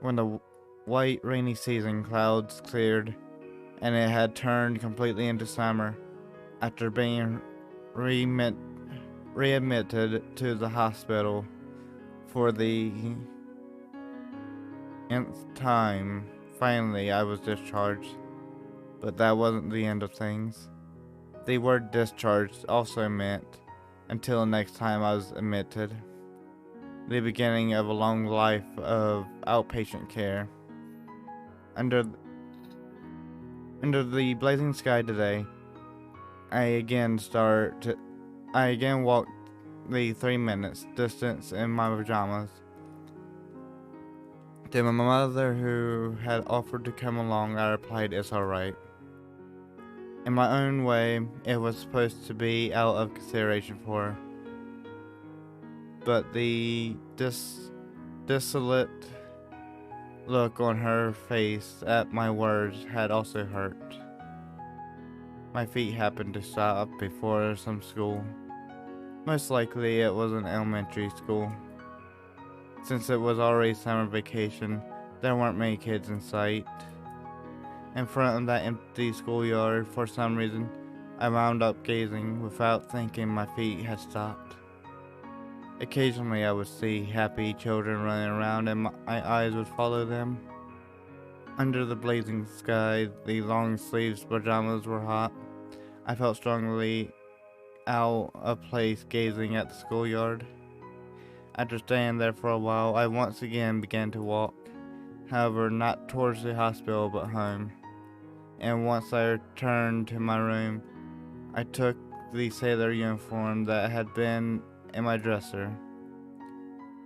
When the white rainy season clouds cleared and it had turned completely into summer, after being readmitted to the hospital for the nth time, finally I was discharged. But that wasn't the end of things. The word discharged also meant, until next time I was admitted, the beginning of a long life of outpatient care. Under the blazing sky today, I again walked the 3 minutes distance in my pajamas. To my mother, who had offered to come along, I replied, "It's alright." In my own way, it was supposed to be out of consideration for her. But the desolate look on her face at my words had also hurt. My feet happened to stop before some school. Most likely it was an elementary school. Since it was already summer vacation, there weren't many kids in sight. In front of that empty schoolyard, for some reason, I wound up gazing without thinking my feet had stopped. Occasionally I would see happy children running around and my eyes would follow them. Under the blazing sky, the long-sleeved pajamas were hot. I felt strongly out of place gazing at the schoolyard. After staying there for a while, I once again began to walk, however not towards the hospital but home. And once I returned to my room, I took the sailor uniform that had been in my dresser.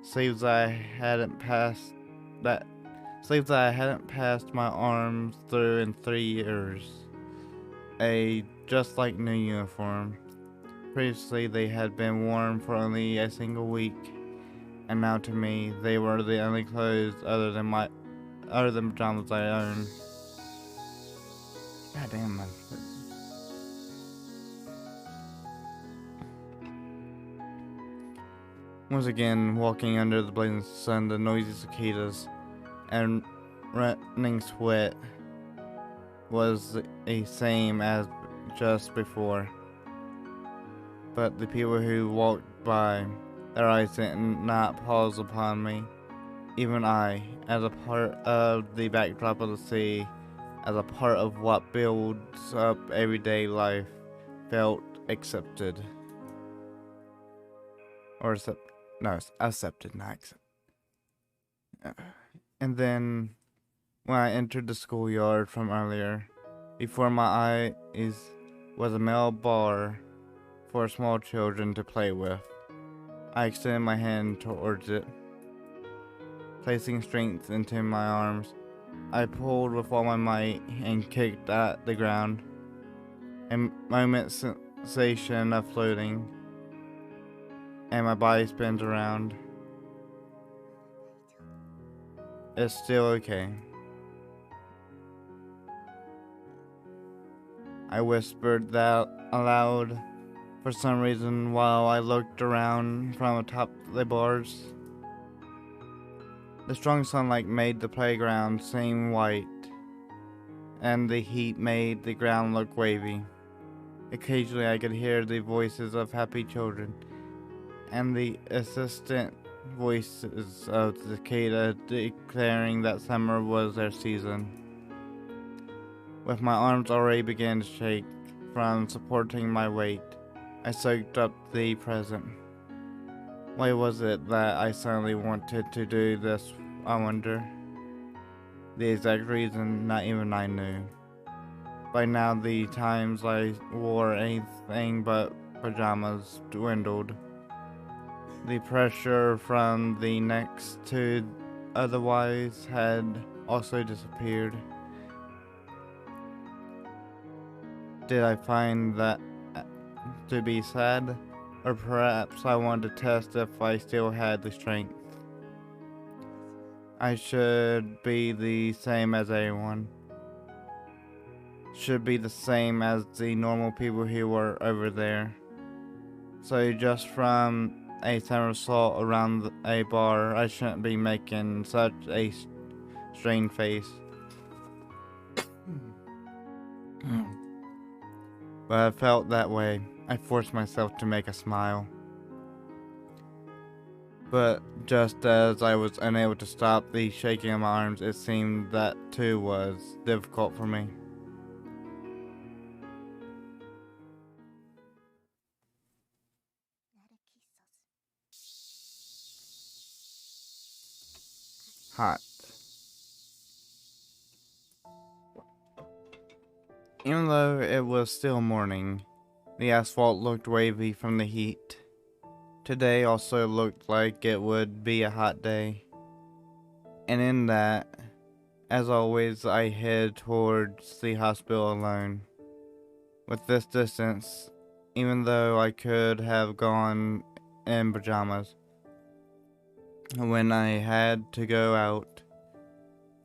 Sleeves that I hadn't passed my arms through in 3 years. A just like new uniform. Previously they had been worn for only a single week, and now to me they were the only clothes other than pajamas I own. God damn man. Once again, walking under the blazing sun, the noisy cicadas and running sweat was the same as just before. But the people who walked by, their eyes did not pause upon me. Even I, as a part of the backdrop of the sea, as a part of what builds up everyday life, felt accepted. Accepted, not accepted. And then, when I entered the schoolyard from earlier, before my eyes was a metal bar for small children to play with. I extended my hand towards it, placing strength into my arms. I pulled with all my might and kicked at the ground. A moment's sensation of floating, and my body spins around. It's still okay, I whispered that aloud for some reason while I looked around from atop the bars. The strong sunlight made the playground seem white, and the heat made the ground look wavy. Occasionally I could hear the voices of happy children, and the insistent voices of the cicada declaring that summer was their season. With my arms already beginning to shake from supporting my weight, I soaked up the present. Why was it that I suddenly wanted to do this, I wonder? The exact reason not even I knew. By now the times I wore anything but pajamas dwindled. The pressure from the next to otherwise had also disappeared. Did I find that to be sad? Or perhaps I wanted to test if I still had the strength. I should be the same as everyone. Should be the same as the normal people who were over there. So just from a somersault around a bar, I shouldn't be making such a strained face. But I felt that way. I forced myself to make a smile. But just as I was unable to stop the shaking of my arms, it seemed that too was difficult for me. Hot. Even though it was still morning, the asphalt looked wavy from the heat. Today also looked like it would be a hot day. And in that, as always, I head towards the hospital alone. With this distance, even though I could have gone in pajamas when I had to go out,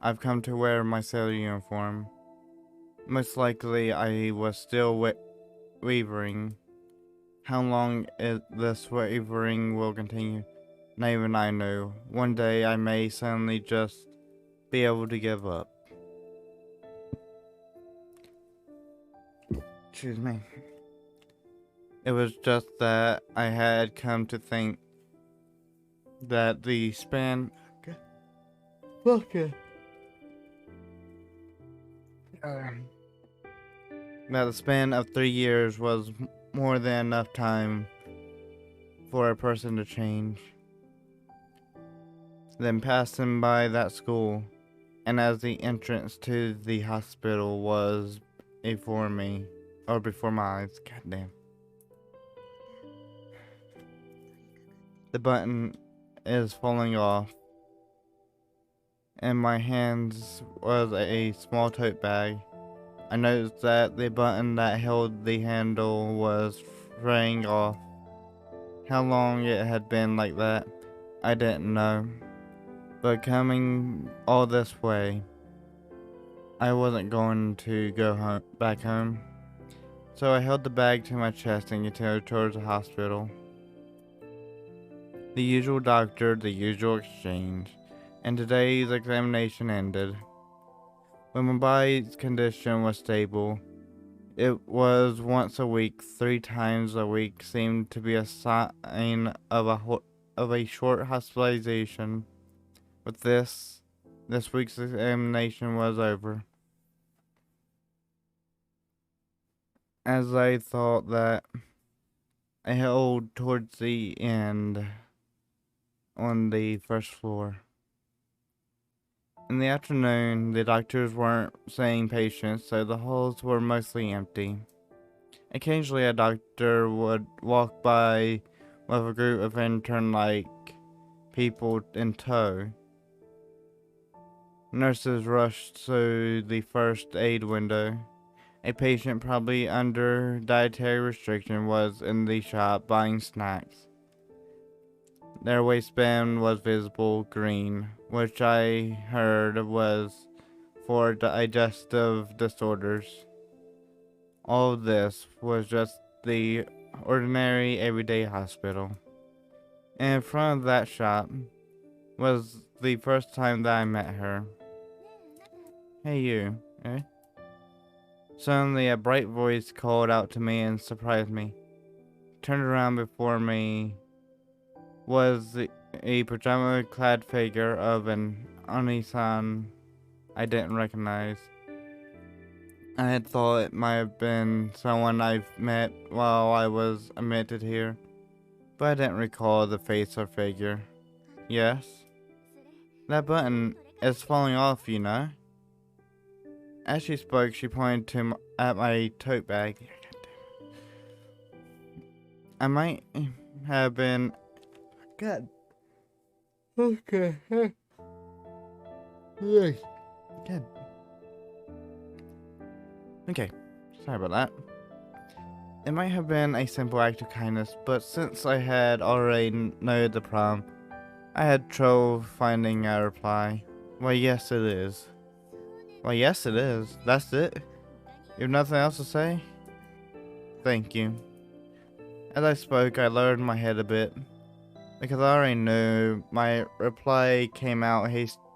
I've come to wear my sailor uniform. Most likely I was still wavering. How long this wavering will continue, not even I know. One day I may suddenly just be able to give up. Excuse me. It was just that I had come to think that the span... Okay. That the span of 3 years was more than enough time for a person to change. Then passing by that school, and as the entrance to the hospital was before me, or before my eyes, goddamn. The button is falling off. In my hands was a small tote bag. I noticed that the button that held the handle was fraying off. How long it had been like that, I didn't know. But coming all this way, I wasn't going to go back home. So I held the bag to my chest and continued towards the hospital. The usual doctor, the usual exchange, and today's examination ended. When my body's condition was stable, it was once a week, 3 times a week seemed to be a sign of a short hospitalization. With this week's examination was over. As I thought that, I held towards the end on the first floor. In the afternoon, the doctors weren't seeing patients, so the halls were mostly empty. Occasionally, a doctor would walk by with a group of intern-like people in tow. Nurses rushed to the first aid window. A patient, probably under dietary restriction, was in the shop buying snacks. Their waistband was visible green, which I heard was for digestive disorders. All of this was just the ordinary everyday hospital. In front of that shop was the first time that I met her. Hey you, eh? Suddenly a bright voice called out to me and surprised me. Turned around before me was a pajama-clad figure of an Onisan I didn't recognize. I had thought it might have been someone I've met while I was admitted here, but I didn't recall the face or figure. Yes? That button is falling off, you know? As she spoke, she pointed at my tote bag. I might have been... God. Okay. Good. Okay. Sorry about that. It might have been a simple act of kindness, but since I had already noted the problem, I had trouble finding a reply. Why, yes, it is. Why, yes, it is. That's it? You have nothing else to say? Thank you. As I spoke, I lowered my head a bit, because I already knew my reply came out hastily.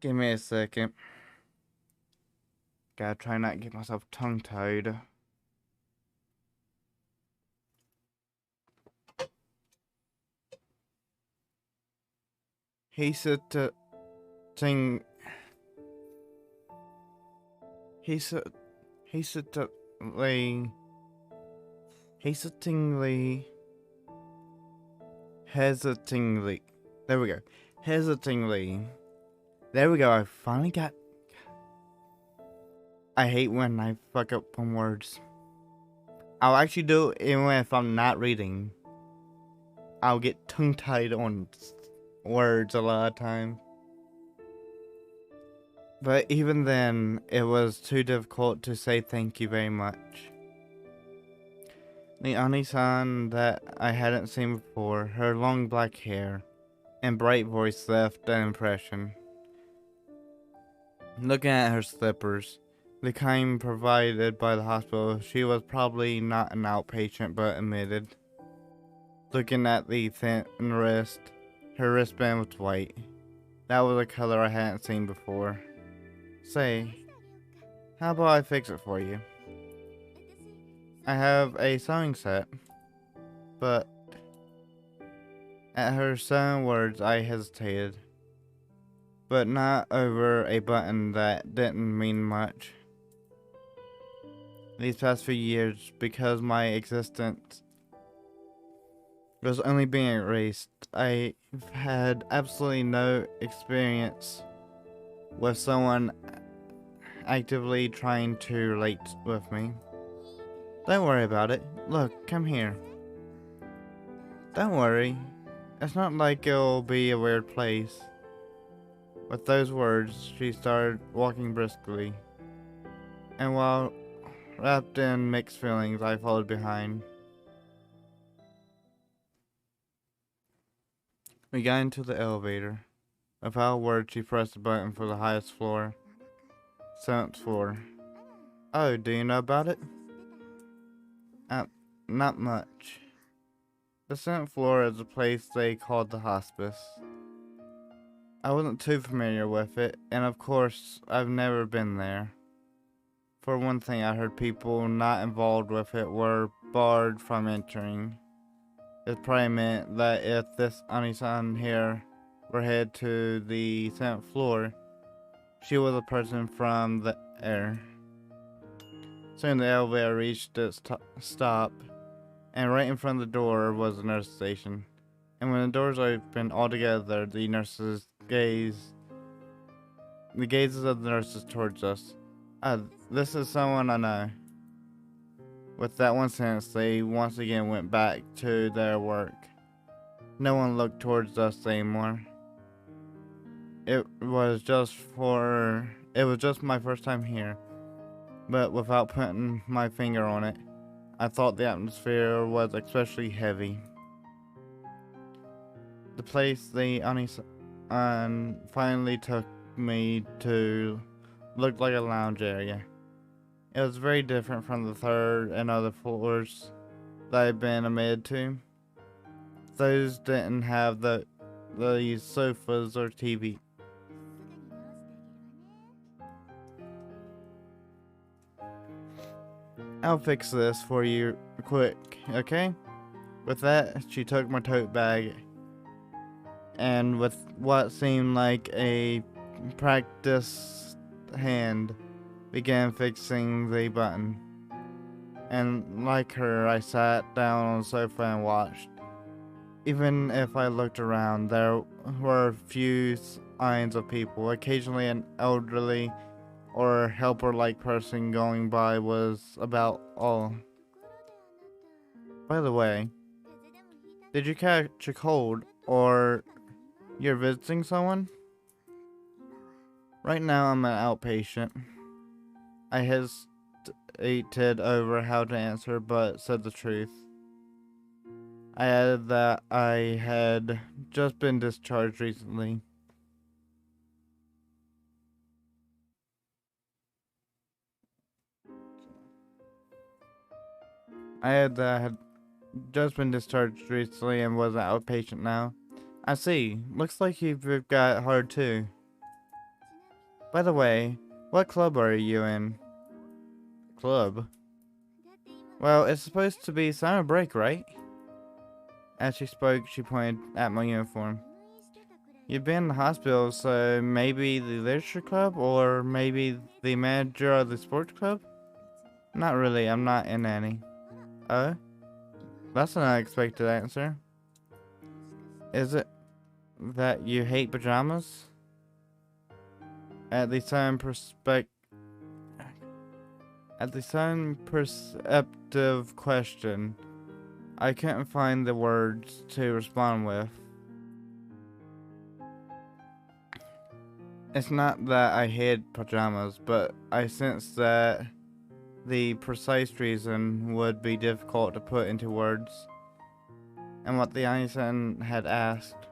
Give me a second. Gotta try not to get myself tongue-tied. Hastily. Hesitatingly. There we go. Hesitatingly. There we go. I finally got... I hate when I fuck up on words. I'll actually do it even if I'm not reading. I'll get tongue-tied on words a lot of times. But even then, it was too difficult to say thank you very much. The Ani-san that I hadn't seen before, her long black hair and bright voice left an impression. Looking at her slippers, the kind provided by the hospital, she was probably not an outpatient but admitted. Looking at the thin wrist, her wristband was white. That was a color I hadn't seen before. Say, how about I fix it for you? I have a sewing set, but... At her sudden words, I hesitated. But not over a button that didn't mean much. These past few years, because my existence was only being erased, I've had absolutely no experience with someone actively trying to relate with me. Don't worry about it. Look, come here. Don't worry. It's not like it'll be a weird place. With those words, she started walking briskly. And while wrapped in mixed feelings, I followed behind. We got into the elevator. Without a word, she pressed the button for the highest floor. 7th floor. Oh, do you know about it? Not much. The 7th floor is a place they called the hospice. I wasn't too familiar with it, and of course, I've never been there. For one thing, I heard people not involved with it were barred from entering. It probably meant that if this Ani-san here were headed to the 7th floor, she was a person from the air. Soon the elevator reached its stop, and right in front of the door was the nurse station. And when the doors opened altogether, the gazes of the nurses towards us. This is someone I know. With that one sentence, they once again went back to their work. No one looked towards us anymore. It was just my first time here, but without putting my finger on it, I thought the atmosphere was especially heavy. The place they finally took me to looked like a lounge area. It was very different from the third and other floors that I'd been admitted to. Those didn't have these sofas or TV. I'll fix this for you quick, okay? With that, she took my tote bag and with what seemed like a practiced hand began fixing the button. And like her, I sat down on the sofa and watched. Even if I looked around, there were few signs of people. Occasionally an elderly or helper-like person going by was about all. By the way, did you catch a cold or you're visiting someone? Right now I'm an outpatient. I hesitated over how to answer, but said the truth. I added that I had just been discharged recently. I had just been discharged recently and was an outpatient now. I see. Looks like you've got hard too. By the way, what club are you in? Club? Well, it's supposed to be summer break, right? As she spoke, she pointed at my uniform. You've been in the hospital, so maybe the literature club, or maybe the manager of the sports club? Not really, I'm not in any. Oh? That's an unexpected answer. Is it that you hate pajamas? At the same perceptive question, I couldn't find the words to respond with. It's not that I hate pajamas, but I sensed that the precise reason would be difficult to put into words. And what the Einstein had asked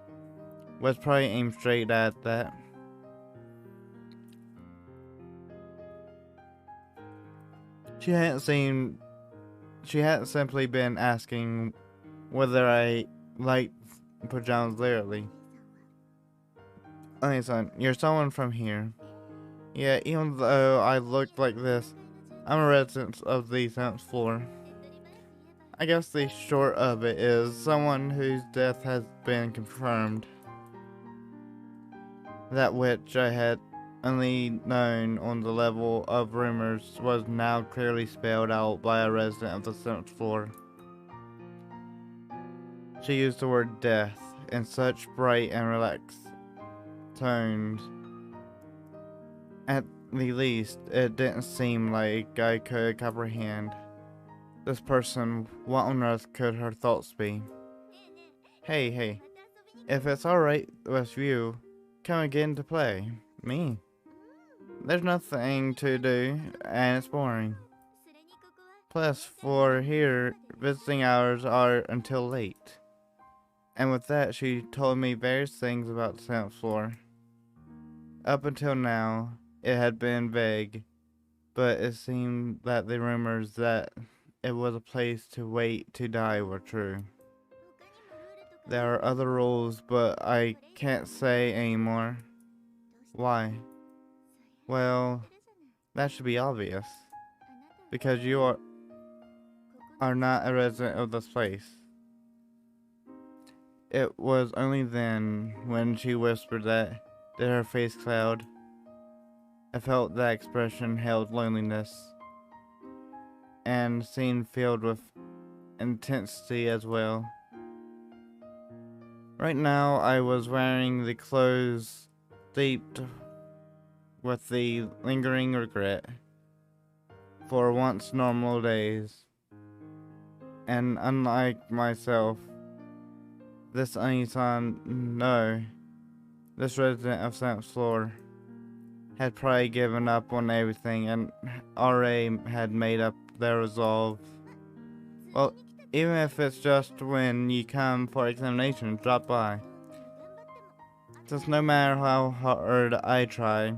was probably aimed straight at that. She hadn't simply been asking whether I liked pajamas literally. Einstein, you're someone from here. Yeah, even though I look like this, I'm a resident of the 7th floor. I guess the short of it is someone whose death has been confirmed. That which I had only known on the level of rumors was now clearly spelled out by a resident of the 7th floor. She used the word death in such bright and relaxed tones. At the least, it didn't seem like I could comprehend. This person, what on earth could her thoughts be? Hey, if it's alright with you, come again to play. Me? There's nothing to do, and it's boring. Plus, for here, visiting hours are until late. And with that, she told me various things about the 7th floor. Up until now, it had been vague, but it seemed that the rumors that it was a place to wait to die were true. There are other rules, but I can't say anymore. Why? Well, that should be obvious. Because you are not a resident of this place. It was only then, when she whispered that, did her face cloud. I felt that expression held loneliness. and seemed filled with intensity as well. Right now, I was wearing the clothes steeped with the lingering regret for once normal days. And unlike myself, this Anisan, no, this resident of 7th floor had probably given up on everything and already had made up their resolve. Well, even if it's just when you come for examination, drop by. Since no matter how hard I try,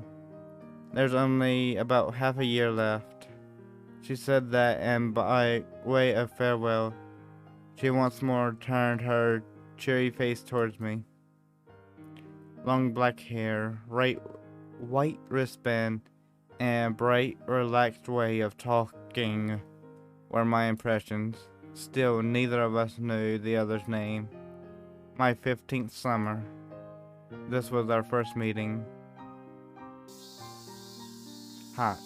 there's only about half a year left. She said that, and by way of farewell, she once more turned her cheery face towards me. Long black hair, white wristband, and bright, relaxed way of talking were my impressions. Still, neither of us knew the other's name. My 15th summer. This was our first meeting. Hot.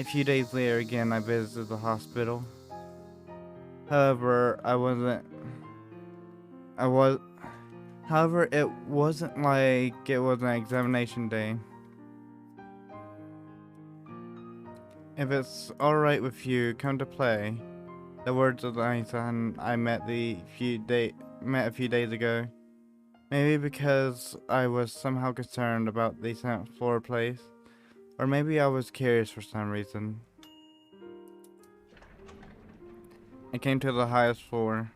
A few days later, again, I visited the hospital. However, However, it wasn't like it was an examination day. If it's alright with you, come to play. The words of the son I met a few days ago. Maybe because I was somehow concerned about the 7th floor place. Or maybe I was curious for some reason. I came to the highest floor.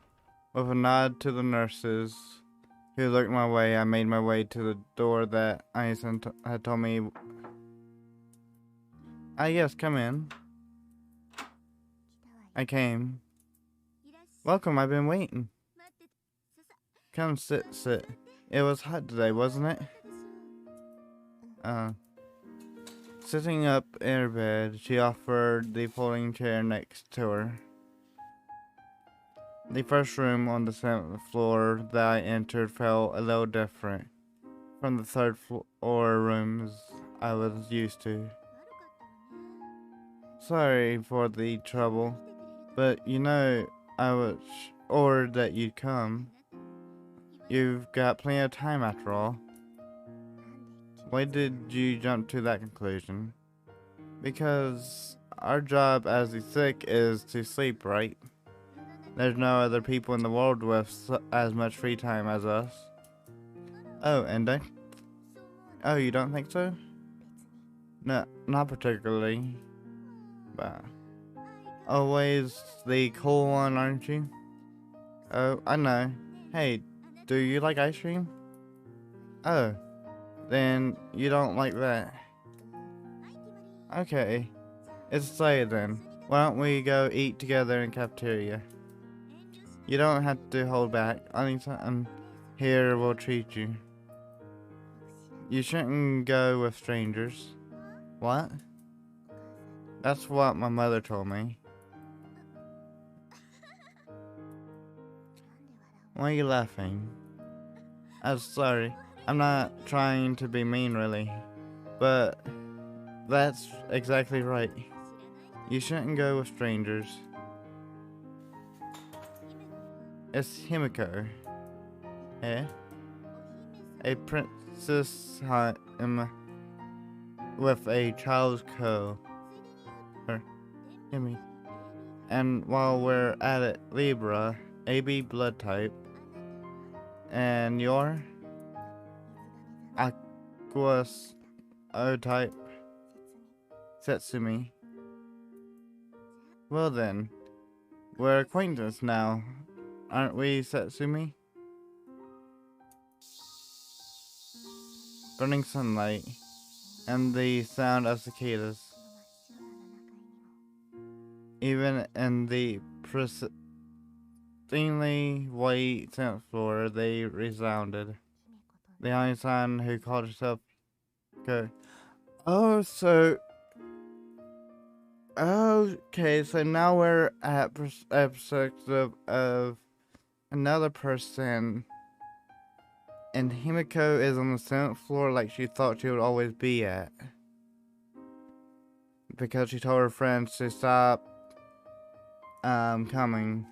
With a nod to the nurses who looked my way, I made my way to the door that Einstein had told me. Yes, come in. I came. Welcome, I've been waiting. Come sit. It was hot today, wasn't it? Sitting up in her bed, she offered the folding chair next to her. The first room on the 7th floor that I entered felt a little different from the 3rd floor rooms I was used to. Sorry for the trouble, but you know I was ordered that you'd come. You've got plenty of time after all. Why did you jump to that conclusion? Because our job as the sick is to sleep, right? There's no other people in the world with as much free time as us. Oh, you don't think so? No, not particularly. But always the cool one, aren't you? Oh, I know. Hey, do you like ice cream? Oh, then you don't like that. Okay, it's decided then. Why don't we go eat together in cafeteria? You don't have to hold back. Anytime here will treat you. You shouldn't go with strangers. What? That's what my mother told me. Why are you laughing? I'm sorry. I'm not trying to be mean, really. But that's exactly right. You shouldn't go with strangers. It's Himiko. Eh? A princess with a child's co. Himi. And while we're at it, Libra, AB blood type. And your? Aquas O type. Setsumi. Well then, we're acquaintances now. Aren't we, Setsumi? Burning sunlight, and the sound of cicadas. Even in the pristinely white 7th floor, they resounded. The Einstein who called herself Go. Oh, so... Okay, so now we're at perspective of another person, and Himiko is on the 7th floor like she thought she would always be at. because she told her friends to stop coming.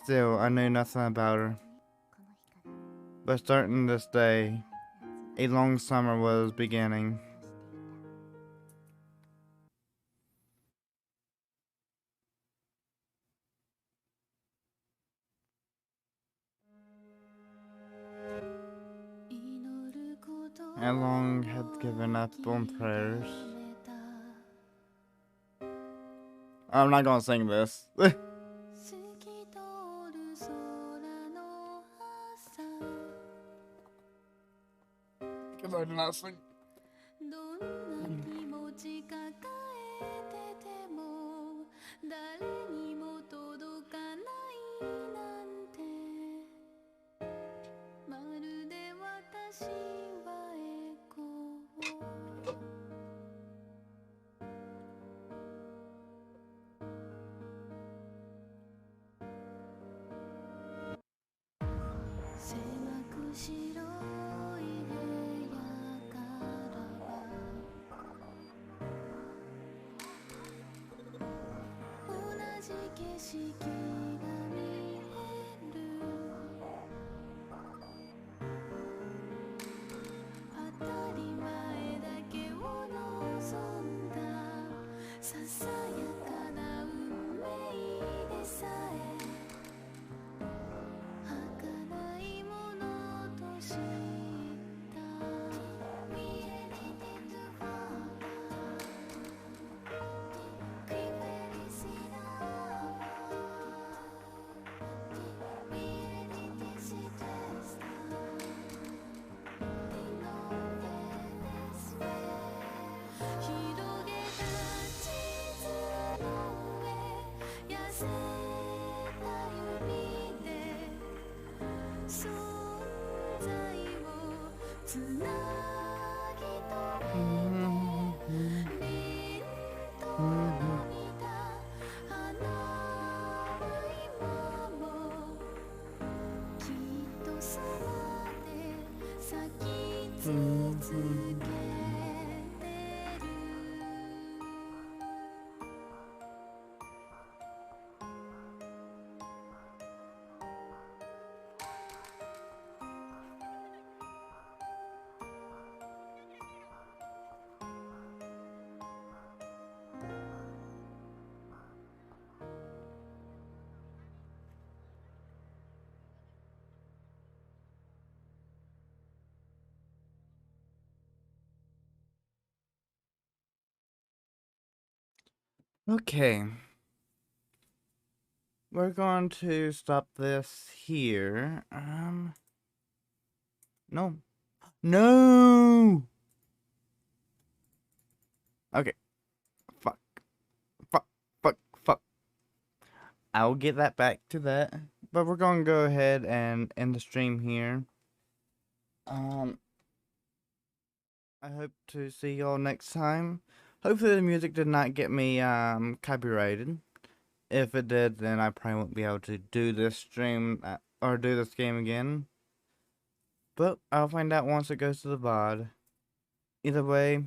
Still, I knew nothing about her. But starting this day, a long summer was beginning. I long had given up on prayers. I'm not gonna sing this. Because I did not sing. Okay. We're going to stop this here. No. No! Okay. Fuck. Fuck. Fuck. Fuck. I'll get that back to that. But we're going to go ahead and end the stream here. I hope to see y'all next time. Hopefully the music did not get me, copyrighted. If it did, then I probably won't be able to do this stream, or do this game again. But I'll find out once it goes to the VOD. Either way,